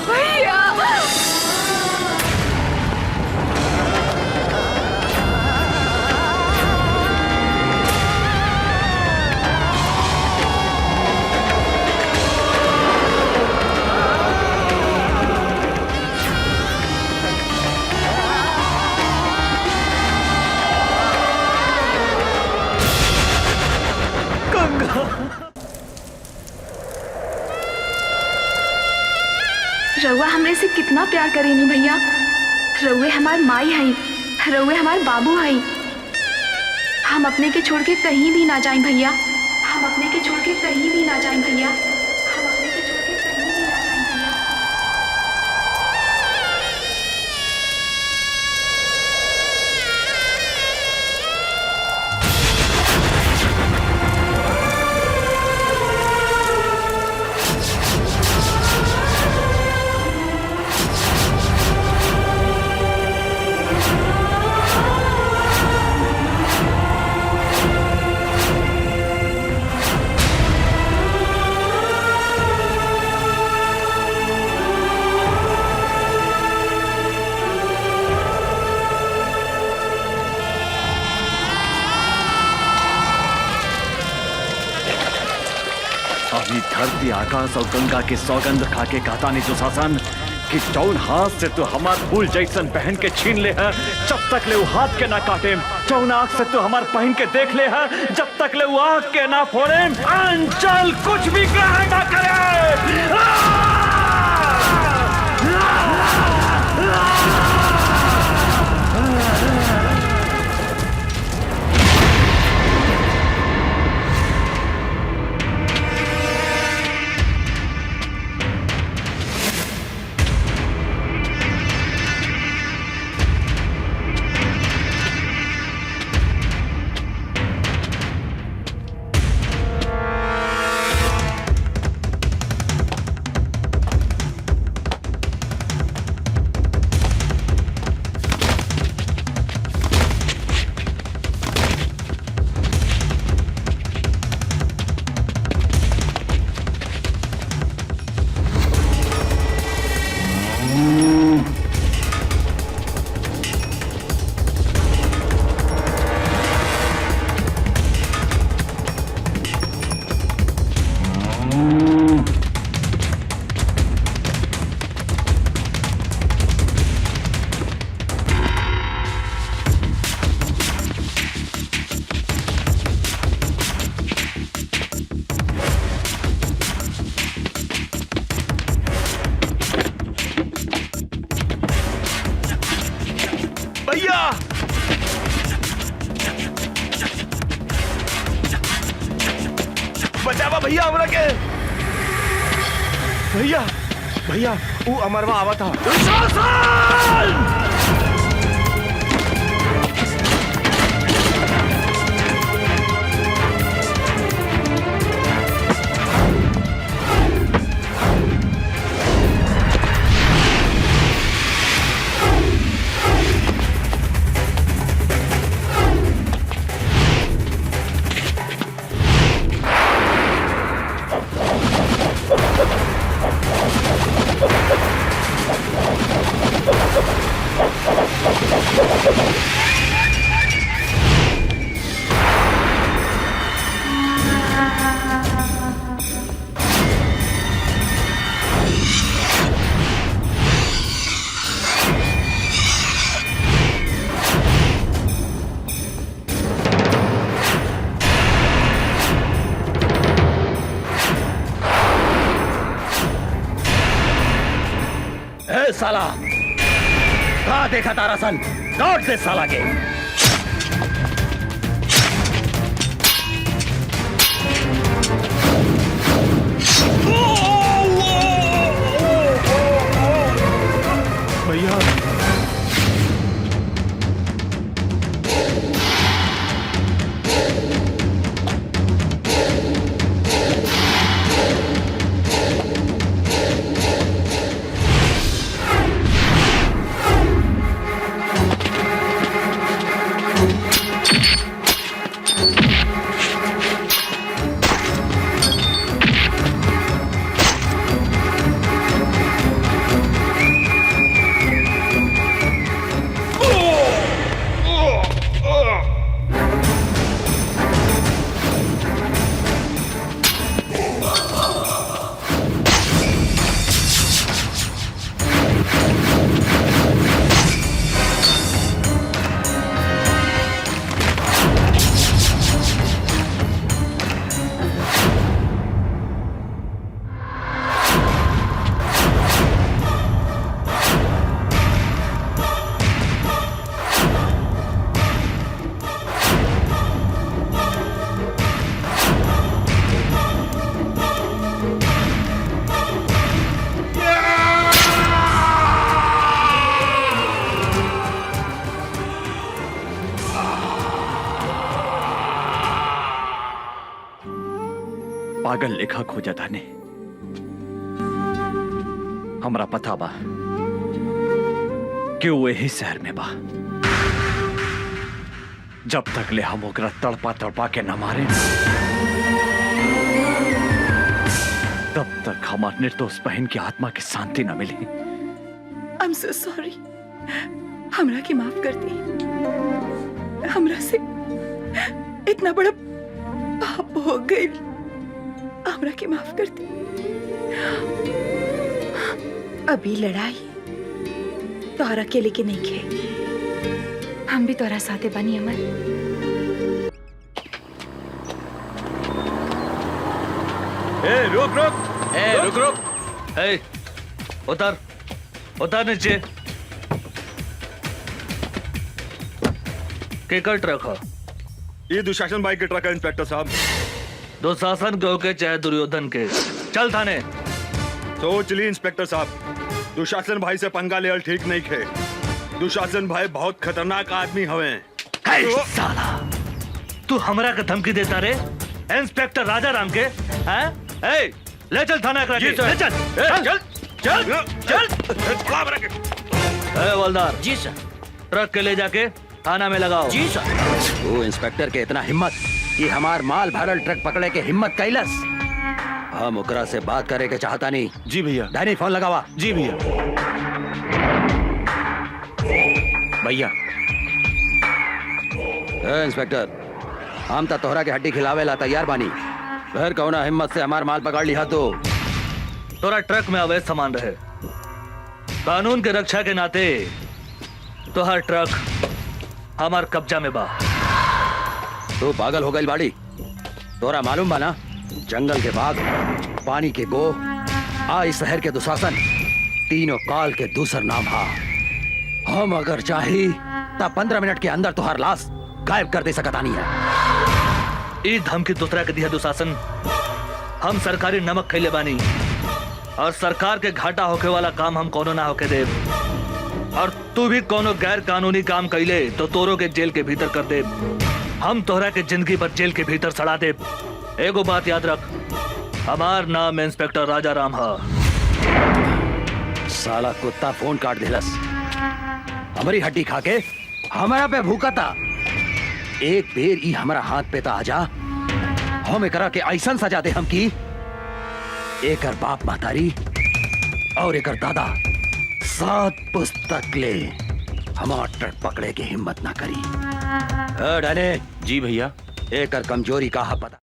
S4: भैया भैया रउआ हमरे से कितना प्यार करेनी भैया। रउए हमार माई हई, रउए हमार बाबू हई। हम अपने के छोड़ के कहीं भी ना जाएं भैया, हम अपने के छोड़ के कहीं भी ना जाएं भैया, हम अपने के छोड़ के कहीं भी ना जाएं भैया।
S9: अभी धरती आकाश और गंगा के सौगंध खा के कहता नहीं दुशासन कि जौन हाथ से तू हमार फूल जैसन पहन के छीन ले है जब तक ले वो हाथ के ना काटे, जौन आँख से तू हमार पहन के देख ले है जब तक ले वो आँख के ना फोड़े, अंचल कुछ भी ग्रहण ना करे।
S1: बचावा भैया हमरा के। भैया भैया वो अमरवा आवा था।
S3: साला कहा देखा तारा सन, लौट दे साला के।
S12: पागल लेखा खोजा था ने। हमरा पता बा कि वो यही शहर में बा। जब तक ले हम ओकरा तड़पा तड़पा के न मारे तब तक हमार निर्दोष बहन की आत्मा की शांति न मिली।
S13: I am so sorry. हमरा की माफ कर दी। हमरा से इतना बड़ा पाप हो गई। हमरा की माफ कर दी। अभी लड़ाई तोहरा अकेले के नहीं खे, हम भी तोहरा साथे बनी अमर।
S8: रुक रुक रुक। उतर उतर नीचे। केकर ट्रक है?
S1: ये दुशासन भाई के ट्रक है इंस्पेक्टर साहब।
S8: दुशासन के होके चाहे दुर्योधन के, चल थाने।
S1: सोच ली इंस्पेक्टर साहब, दुशासन भाई से पंगा लेवल ठीक नहीं खे। दुशासन भाई बहुत खतरनाक आदमी हवे।
S8: साला तू हमरा के धमकी देता रे? इंस्पेक्टर राजा राम के हैं? ले चल थाना करा के। ले चल चल चल चल। हवलदार
S6: जी सर।
S8: ट्रक के ले जाके थाना में लगाओ।
S6: जी सर।
S3: वो इंस्पेक्टर के इतना हिम्मत कि हमार माल भरल ट्रक पकड़े के हिम्मत कैलस। हम ओकरा से बात करे के चाहता नहीं।
S1: जी भैया।
S3: डैनी फोन लगावा।
S1: जी भैया। भैया
S3: इंस्पेक्टर, हम तो तोहरा के हड्डी खिलावे ला तैयार बानी। फिर कौना हिम्मत से हमार माल पकड़ लिया तो?
S8: तोरा ट्रक में अवैध सामान रहे, कानून के रक्षा के नाते तोहर ट्रक हमार कब्जा में बा।
S3: तू पागल हो गई बाड़ी? तोरा मालूम बा ना, जंगल के बाघ, पानी के गो, आई शहर के दुशासन, तीनों काल के दूसर नाम हा। हम अगर चाही तब 15 मिनट के अंदर तुहार लाश गायब कर दे सकता नहीं है।
S8: ई धमकी दूसरा के दिया दुशासन। हम सरकारी नमक खैले बानी और सरकार के घाटा होके वाला काम हम कोनो ना होके दे। और तू भी कोनो गैर कानूनी काम कैले तो तोरो के जेल के भीतर कर दे। हम तोहरा के जिंदगी भर जेल के भीतर सड़ा दे। एगो बात याद रख, हमार नाम इंस्पेक्टर राजा राम हा।
S3: साला कुत्ता फोन काट दिलस। हमारी हड्डी खा के हमारा पे भूखा था। एक बेर ई हमारा हाथ पे ता आजा, हम एकरा के ऐसन सजा दे हम की एकर बाप महतारी और एकर दादा 7 पुस्तक ले हमार ट्रक पकड़े के हिम्मत ना करी। डने।
S1: जी भैया।
S3: एकर कमजोरी का हा पता।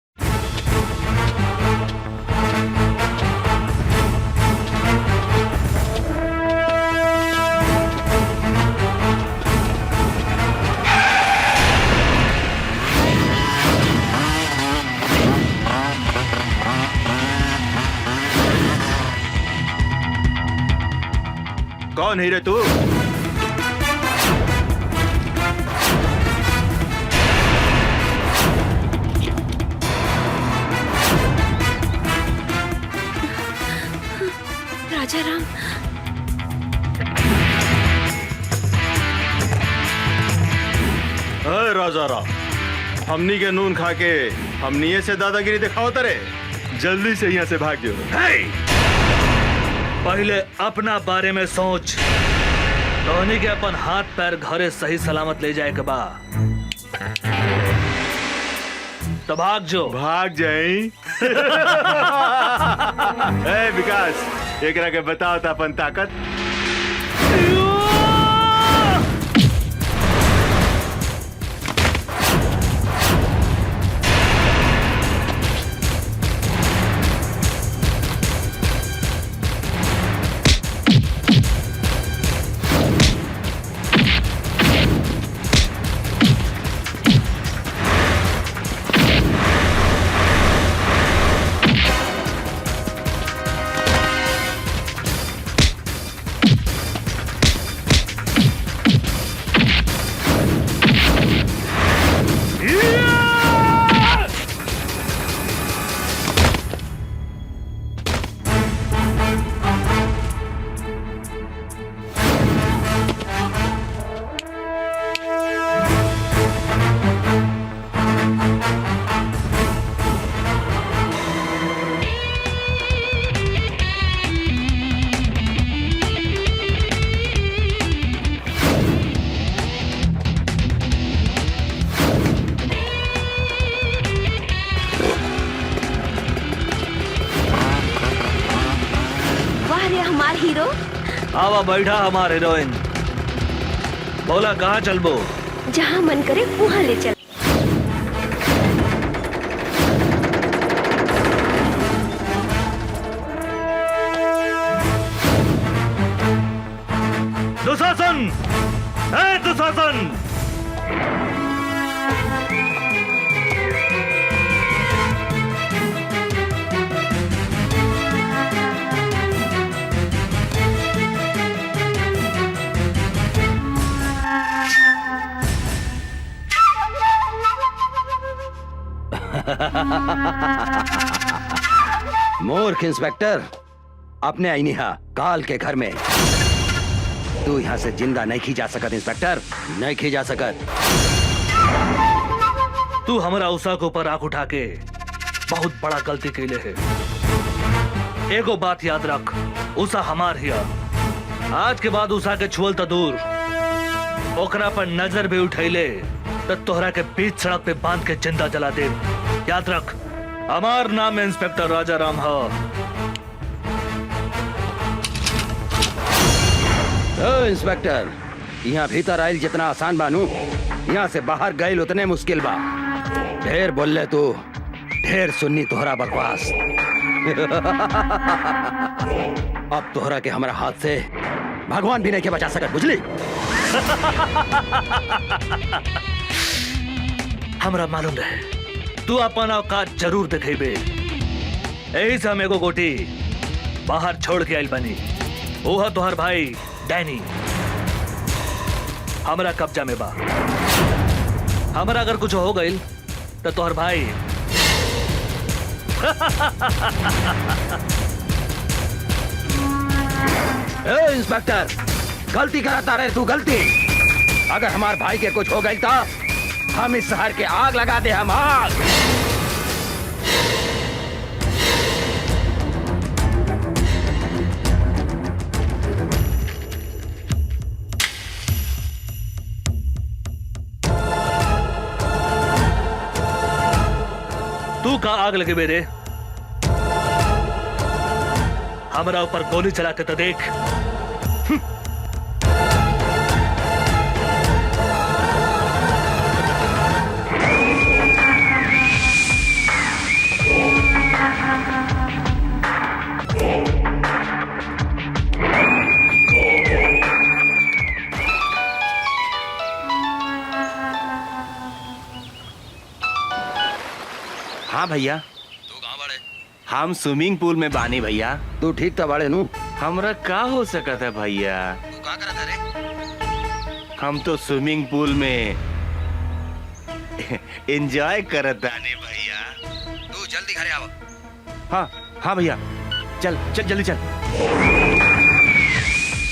S1: कौन है रे तू?
S4: राजा राम।
S1: राजा राम, हमनी के नून खा के हमनी से दादागिरी दिखाओ तरे। जल्दी से यहाँ से भाग जाओ।
S8: पहले अपना बारे में सोच। धोनी के अपन हाथ पैर घरे सही सलामत ले जाए के बा तो भाग जो।
S1: भाग जाई। ए विकास, एकरा के बताओ था अपन ताकत।
S5: हीरो।
S8: आवा बैठा हमारे हीरोइन। बोला कहाँ चलबो?
S5: जहाँ मन करे वहाँ ले चल।
S8: दुशासन, ए दुशासन!
S3: मूर्ख इंस्पेक्टर, अपने आईनिहा काल के घर में तू यहाँ से जिंदा नहीं खी जा सकत। इंस्पेक्टर, नहीं खी जा सकत।
S8: तू हमारा उषा के ऊपर आंख उठा के बहुत बड़ा गलती कैले है। एगो बात याद रख, उषा हमार हिया। आज के बाद उषा के छुअल तो दूर, ओकरा पर नजर भी उठैले तो तोहरा के बीच सड़क पे बांध के जिंदा जला दे। याद रख, हमार नाम इंस्पेक्टर राजा राम है।
S3: इंस्पेक्टर, यहाँ भीतर आयल जितना आसान बानू, यहाँ से बाहर गए उतने मुश्किल बा। ढेर बोल तू, ढेर सुन्नी तोहरा बकवास। अब तोहरा के हमारा हाथ से भगवान भी नहीं के बचा सकत, बुझली?
S8: हमरा मालूम रहे तू अपन औकात जरूर दिखेबे। यही से हम एगो गोटी बाहर छोड़ के आइल बनी। ओहा तोहर भाई डैनी हमरा कब्जा में बा। हमरा अगर कुछ हो गइल तो तोहर भाई
S3: इंस्पेक्टर, गलती कराता रहे तू, गलती। अगर हमार भाई के कुछ हो गई तो हम इस शहर के आग लगा दे। हम आग।
S8: तू का आग लगे मेरे? हमारा ऊपर गोली चला के तो देख।
S1: हाँ भैया,
S3: तू कहाँ बड़े?
S1: हम स्विमिंग पूल में बानी भैया।
S3: तू ठीक था बड़े नू?
S1: हमरा का हो सकता है भैया?
S3: तू क्या करत रे?
S1: हम तो स्विमिंग पूल में एंजॉय करत आने भैया।
S3: तू जल्दी घरे आओ।
S1: हाँ हाँ भैया, चल चल जल्दी चल।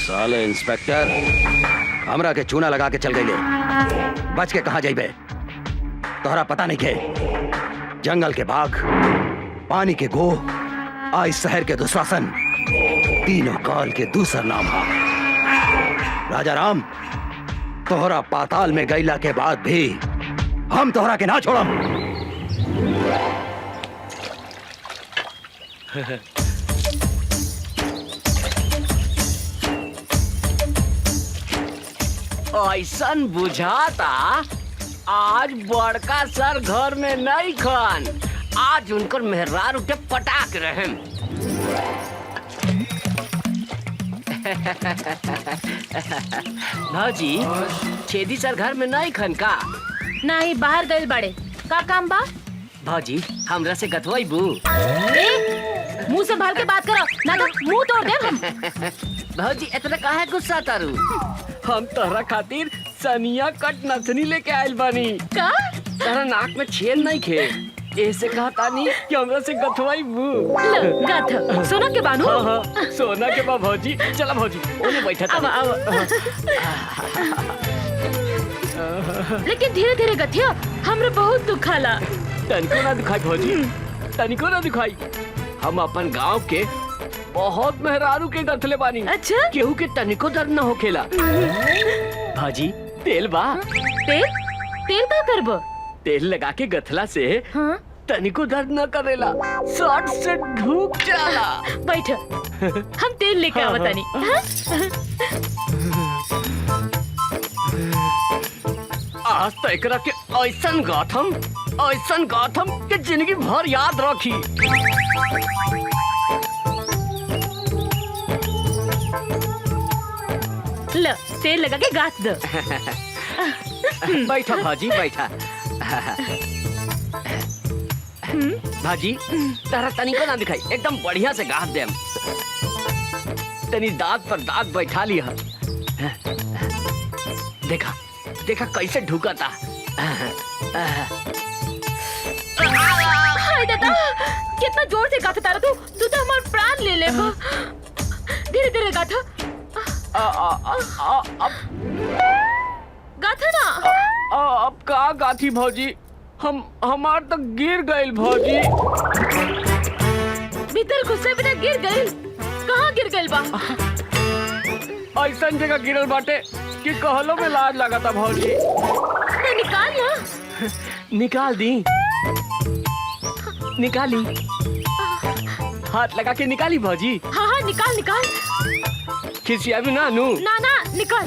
S3: साले इंस्पेक्टर, हमरा के चूना लगा के चल गई। बच के कहाँ जाइबे? तोहरा पता नहीं के जंगल के बाघ, पानी के गो, आज शहर के दुशासन, तीनों काल के दूसर नाम है। राजा राम, तोहरा पाताल में गईला के बाद भी हम तोहरा के ना छोड़म।
S6: ऐसन बुझाता आज बड़का सर घर में नहीं खन। आज उनकर मेहरार उठे पटाक रहे। भाजी, छेदी सर घर में नहीं खन का?
S2: नहीं, बाहर गइल बड़े। का काम बा?
S6: भाजी, हमरा से गथवाइबू?
S2: मुंह से भाल के बात करो, ना तो मुंह तोड़ दे हम।
S6: भाजी, इतना काहे गुस्सा तारू? हम तोहरा खातिर सनिया कट नथनी लेके आइल बानी।
S2: का?
S6: तोहरा नाक में छेद नहीं खे, ऐसे कहा तानी कि हमरा से गथवाइबू।
S2: गथ सोना के बानू?
S6: हाँ हाँ, सोना के बा भौजी। चला भौजी, ओने बैठा था।
S2: लेकिन धीरे धीरे गथिया, हमरा बहुत दुखाला।
S6: तनिको ना दिखाई भौजी, तनिको ना दिखाई। हम अपन गांव के बहुत मेहरारू के गथले बानी।
S2: अच्छा?
S6: केहू के तनिको दर्द न होखेला। भाजी, तेल बा?
S2: तेल? तेल का करबो?
S6: तेल लगा के गथला से
S2: हाँ?
S6: तनिको दर्द न करेला, शॉर्ट से ढूक जाला।
S2: बैठ, हम तेल लेके आवत तानी।
S6: आज तो एकरा के ऐसन गाथम के जिंदगी भर याद रखी।
S2: ल तेल लगा के गाथ दो।
S6: बैठा भाजी बैठा। भाजी तारा तनिको ना दिखाई, एकदम बढ़िया से गाथ देम। तनी दांत पर दांत बैठा लिया। देखा देखा कैसे ढुका था।
S2: हाय दादा, कितना जोर से गाथा तारा तू तो हमारा प्राण ले ले। धीरे धीरे गाथा। गाथा ना।
S6: अब का गाथी भौजी, हमार तो गिर गई भौजी।
S2: भीतर घुसे बिना गिर गई? कहाँ गिर गई बा?
S6: ऐसा जगह गिरल बाटे कि कहलो में लाज लगा था भौजी।
S2: तो निकाल ना।
S6: निकाल दी, निकाली, हाथ लगा के निकाली भौजी।
S2: हाँ हाँ निकाल निकाल।
S6: खिसिया भी ना नू।
S2: ना ना निकाल।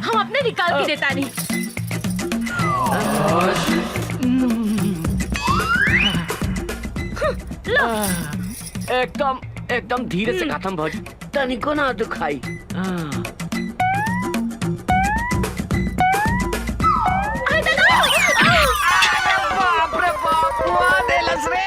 S2: हम अपने निकाल के देता नहीं।
S6: एकदम एकदम धीरे से गाथम भौजी, तनिको ना दुखाई। बाप रे बाप, मुआ देलस रे।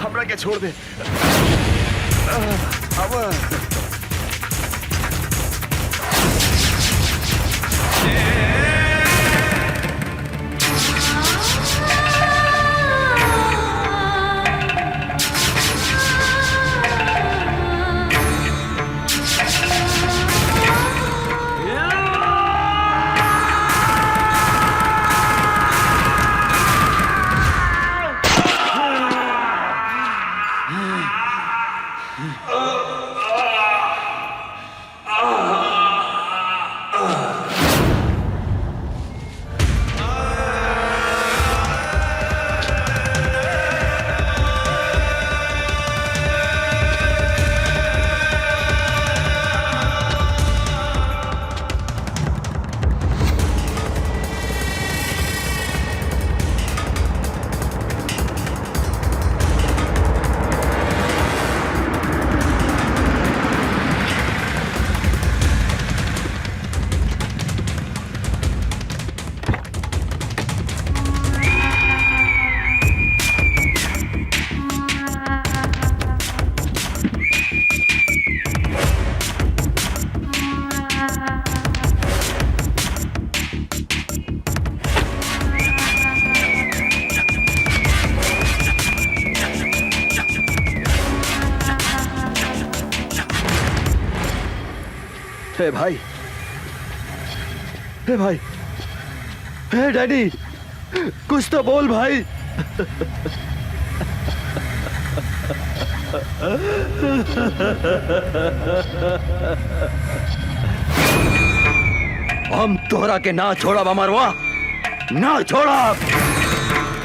S1: हमरा के छोड़ दे।
S3: हे भाई, हे भाई, हे डैडी, कुछ तो बोल भाई। हम तोहरा के ना छोड़ा अमरवा, ना छोड़ा।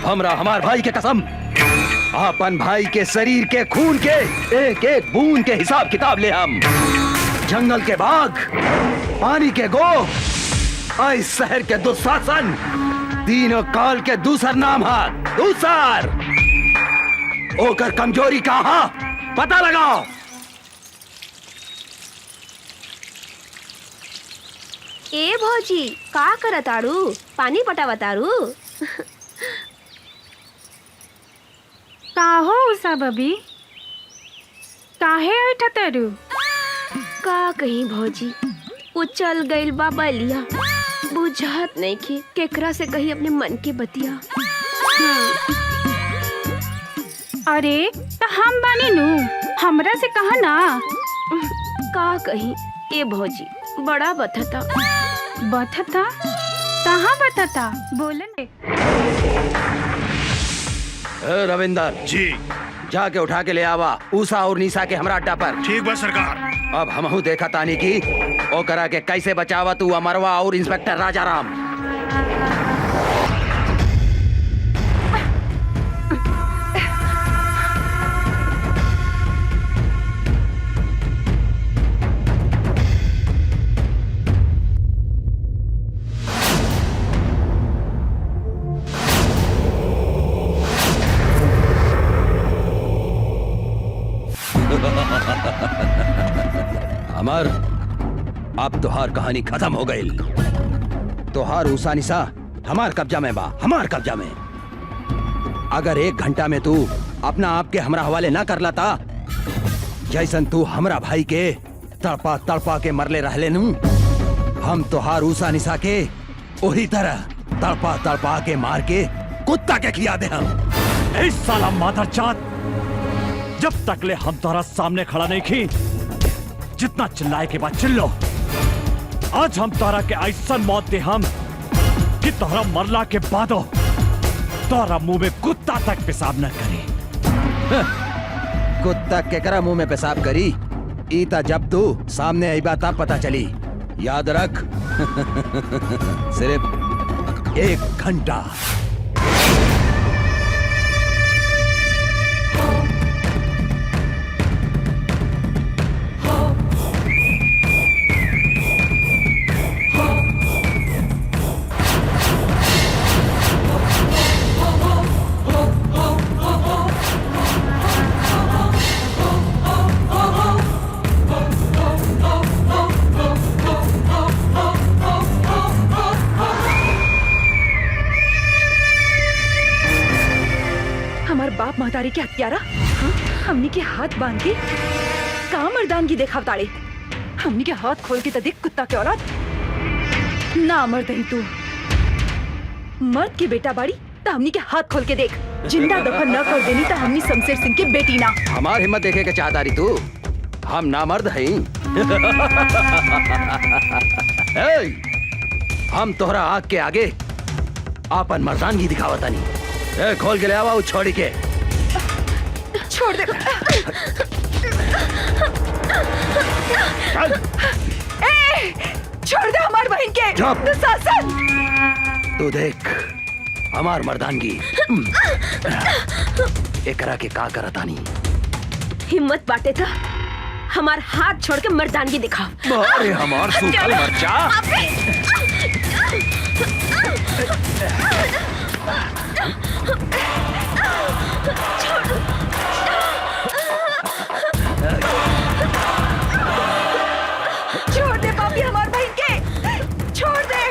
S3: हमरा हमार भाई के कसम, अपन भाई के शरीर के खून के एक एक बूंद के हिसाब किताब ले हम। जंगल के बाघ, पानी के गो, इस शहर के दुशासन, तीनों काल के दूसर नाम है दूसर। ओकर कमजोरी कहाँ पता लगाओ।
S5: ए भौजी का करताड़ू? पानी पटावताड़ू?
S11: का हो उषा बबी, काहे ऐठतरू?
S5: का कहीं भौजी, वो चल गइल बा बलिया, बुझात नहीं कि केकरा से कही अपने मन की बतिया।
S11: अरे तो हम बानी नु, हमरा से कहा ना।
S5: का कहीं ए भौजी, बड़ा बथता।
S11: बथता? कहाँ बथता? बोले
S3: रविंदर
S1: जी,
S3: जाके उठा के ले आवा उषा और निशा के हमरा अड्डा पर।
S1: ठीक बा सरकार।
S3: अब हमहू देखा तानी की ओ करा के कैसे बचावा तू अमरवा और इंस्पेक्टर राजाराम। अमर, अब तोहार कहानी खत्म हो गई। तोहार उषा निशा हमार कब्जा में बा, हमार कब्जा में। अगर 1 घंटा में तू अपना आप के हमरा हवाले ना कर लाता, जैसन तू हमरा भाई के तड़पा तड़पा के मरले रहले नू, हम तोहार उषा निशा के वही तरह तड़पा तड़पा के मार के कुत्ता के खिया दे हम।
S9: ए साला मादरजात, जब तक ले हम तोहरा सामने खड़ा नहीं की, जितना चिल्लाए के बाद चिल्लो। आज हम तोहरा के ऐसा मौत दे हम कि तोहरा मरला के बादो तोहरा मुंह में कुत्ता तक पेशाब न करी।
S3: कुत्ता केकरा मुंह में पेशाब करी? ईता जब तू सामने आई बात पता चली। याद रख। सिर्फ 1 घंटा।
S13: हमार बाप महतारी के हत्यारा, हाँ? हमनी के हाथ बांध के मर्दानगी देखा ताड़े। हमनी के हाथ खोल के तो देख कुत्ता के औलाद। ना मर्द है तू, मर्द की बेटा बाड़ी तो हमनी के हाथ खोल के देख। जिंदा दफन न कर देनी तो हमनी शमशेर सिंह की बेटी ना।
S3: हमार हिम्मत देखे के चाहता रही तू? हम नामर्द हैं। हम तोहरा आग के आगे आपन मर्दानगी दिखावता नहीं। खोल के ले आवा छोड़ी के।
S13: छोड़ दे। छोड़ दे हमार बहन के। दुशासन,
S3: तू देख हमार मर्दानगी एकरा के का करतानी।
S5: हिम्मत बाटे था हमार हाथ छोड़ के मर्दानगी दिखाओ।
S3: अरे हमार सूखल मर्चा।
S13: छोड़ दे पापी हमार बहन के। छोड़ दे।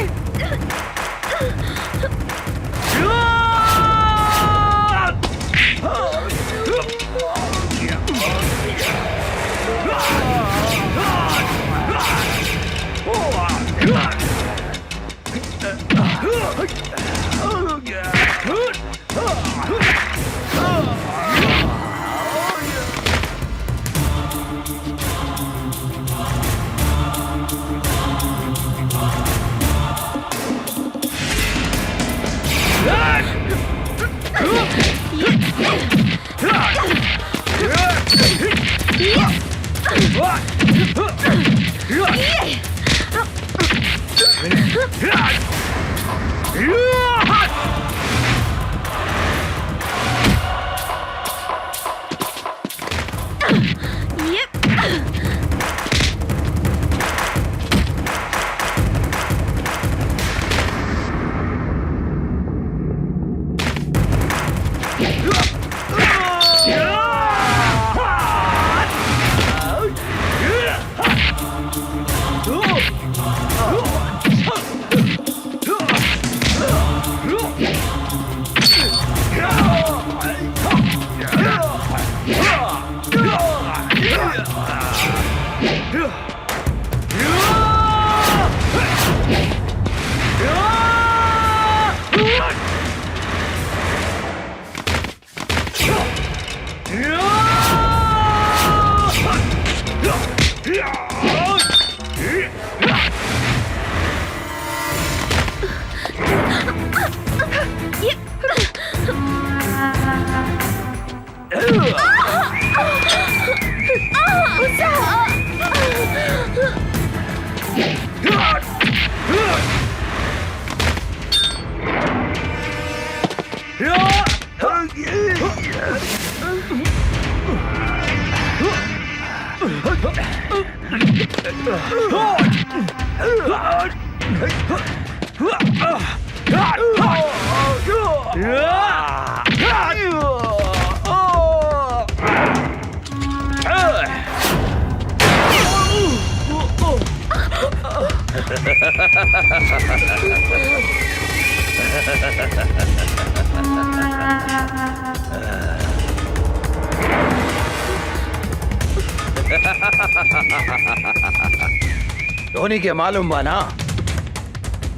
S3: धोनी के मालूम बा ना,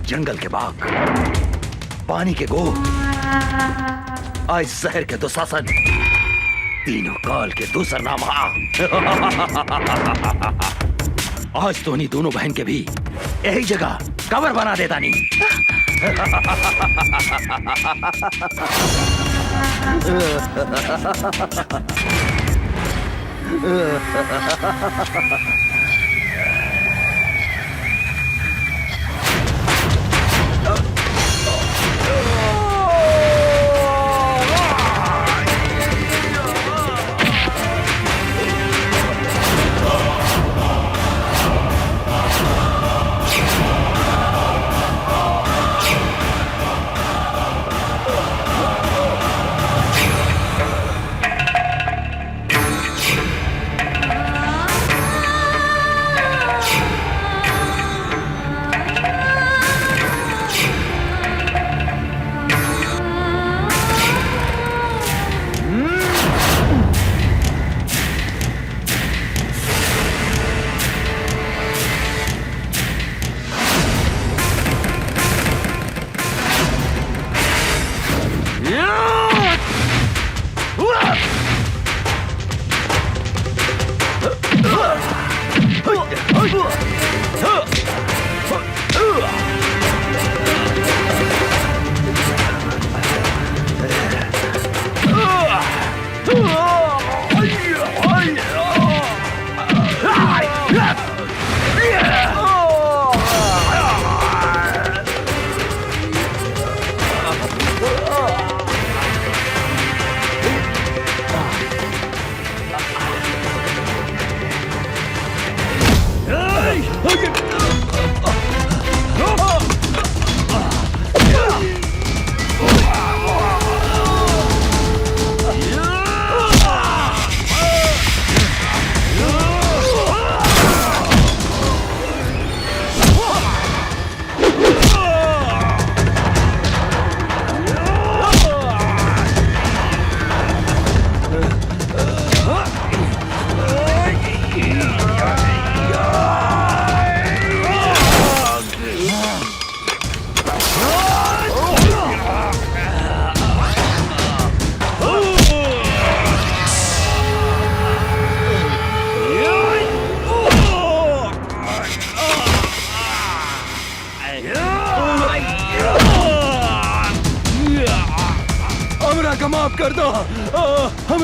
S3: जंगल के बाघ, पानी के गो, आज शहर के दुशासन, तीनों काल के दूसर नाम। आज धोनी दोनों बहन के भी यही जगह कवर बना देता नहीं।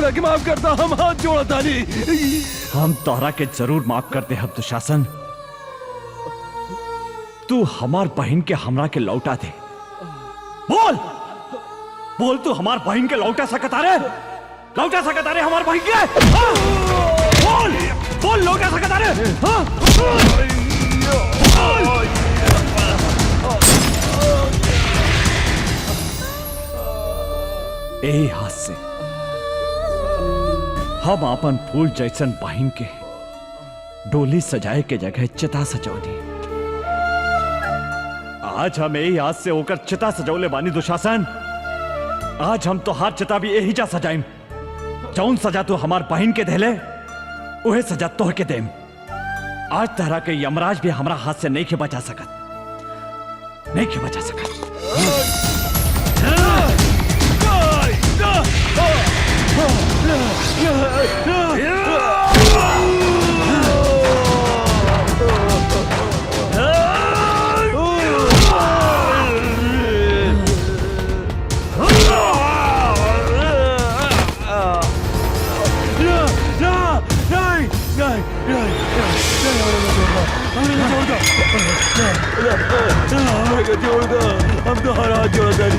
S3: हमरा के माफ करता, हम हाथ जोड़ता नहीं।
S9: हम तोहरा के जरूर माफ करते हम दुशासन। तू हमार बहन के हमरा के लौटा दे। बोल बोल, तू हमार बहन के लौटा सकता रे? लौटा सकता रे हमार बहन के? हाँ? बोल बोल, लौटा सकता रे? हाँ? यही हाथ से हम अपन फूल जैसन बहन के डोली सजाए के जगह चिता सजौली। आज हम यही हाथ से होकर चिता सजौले बानी दुशासन। आज हम तो हाथ चिता भी यही जा सजाइम। जौन सजा तू हमार बहन के देले उहे सजा तोह के देम। आज तरह के यमराज भी हमारा हाथ से नहीं के बचा सकत, नहीं के बचा सकत।
S3: हम तो हर हाथ जोड़ा नहीं।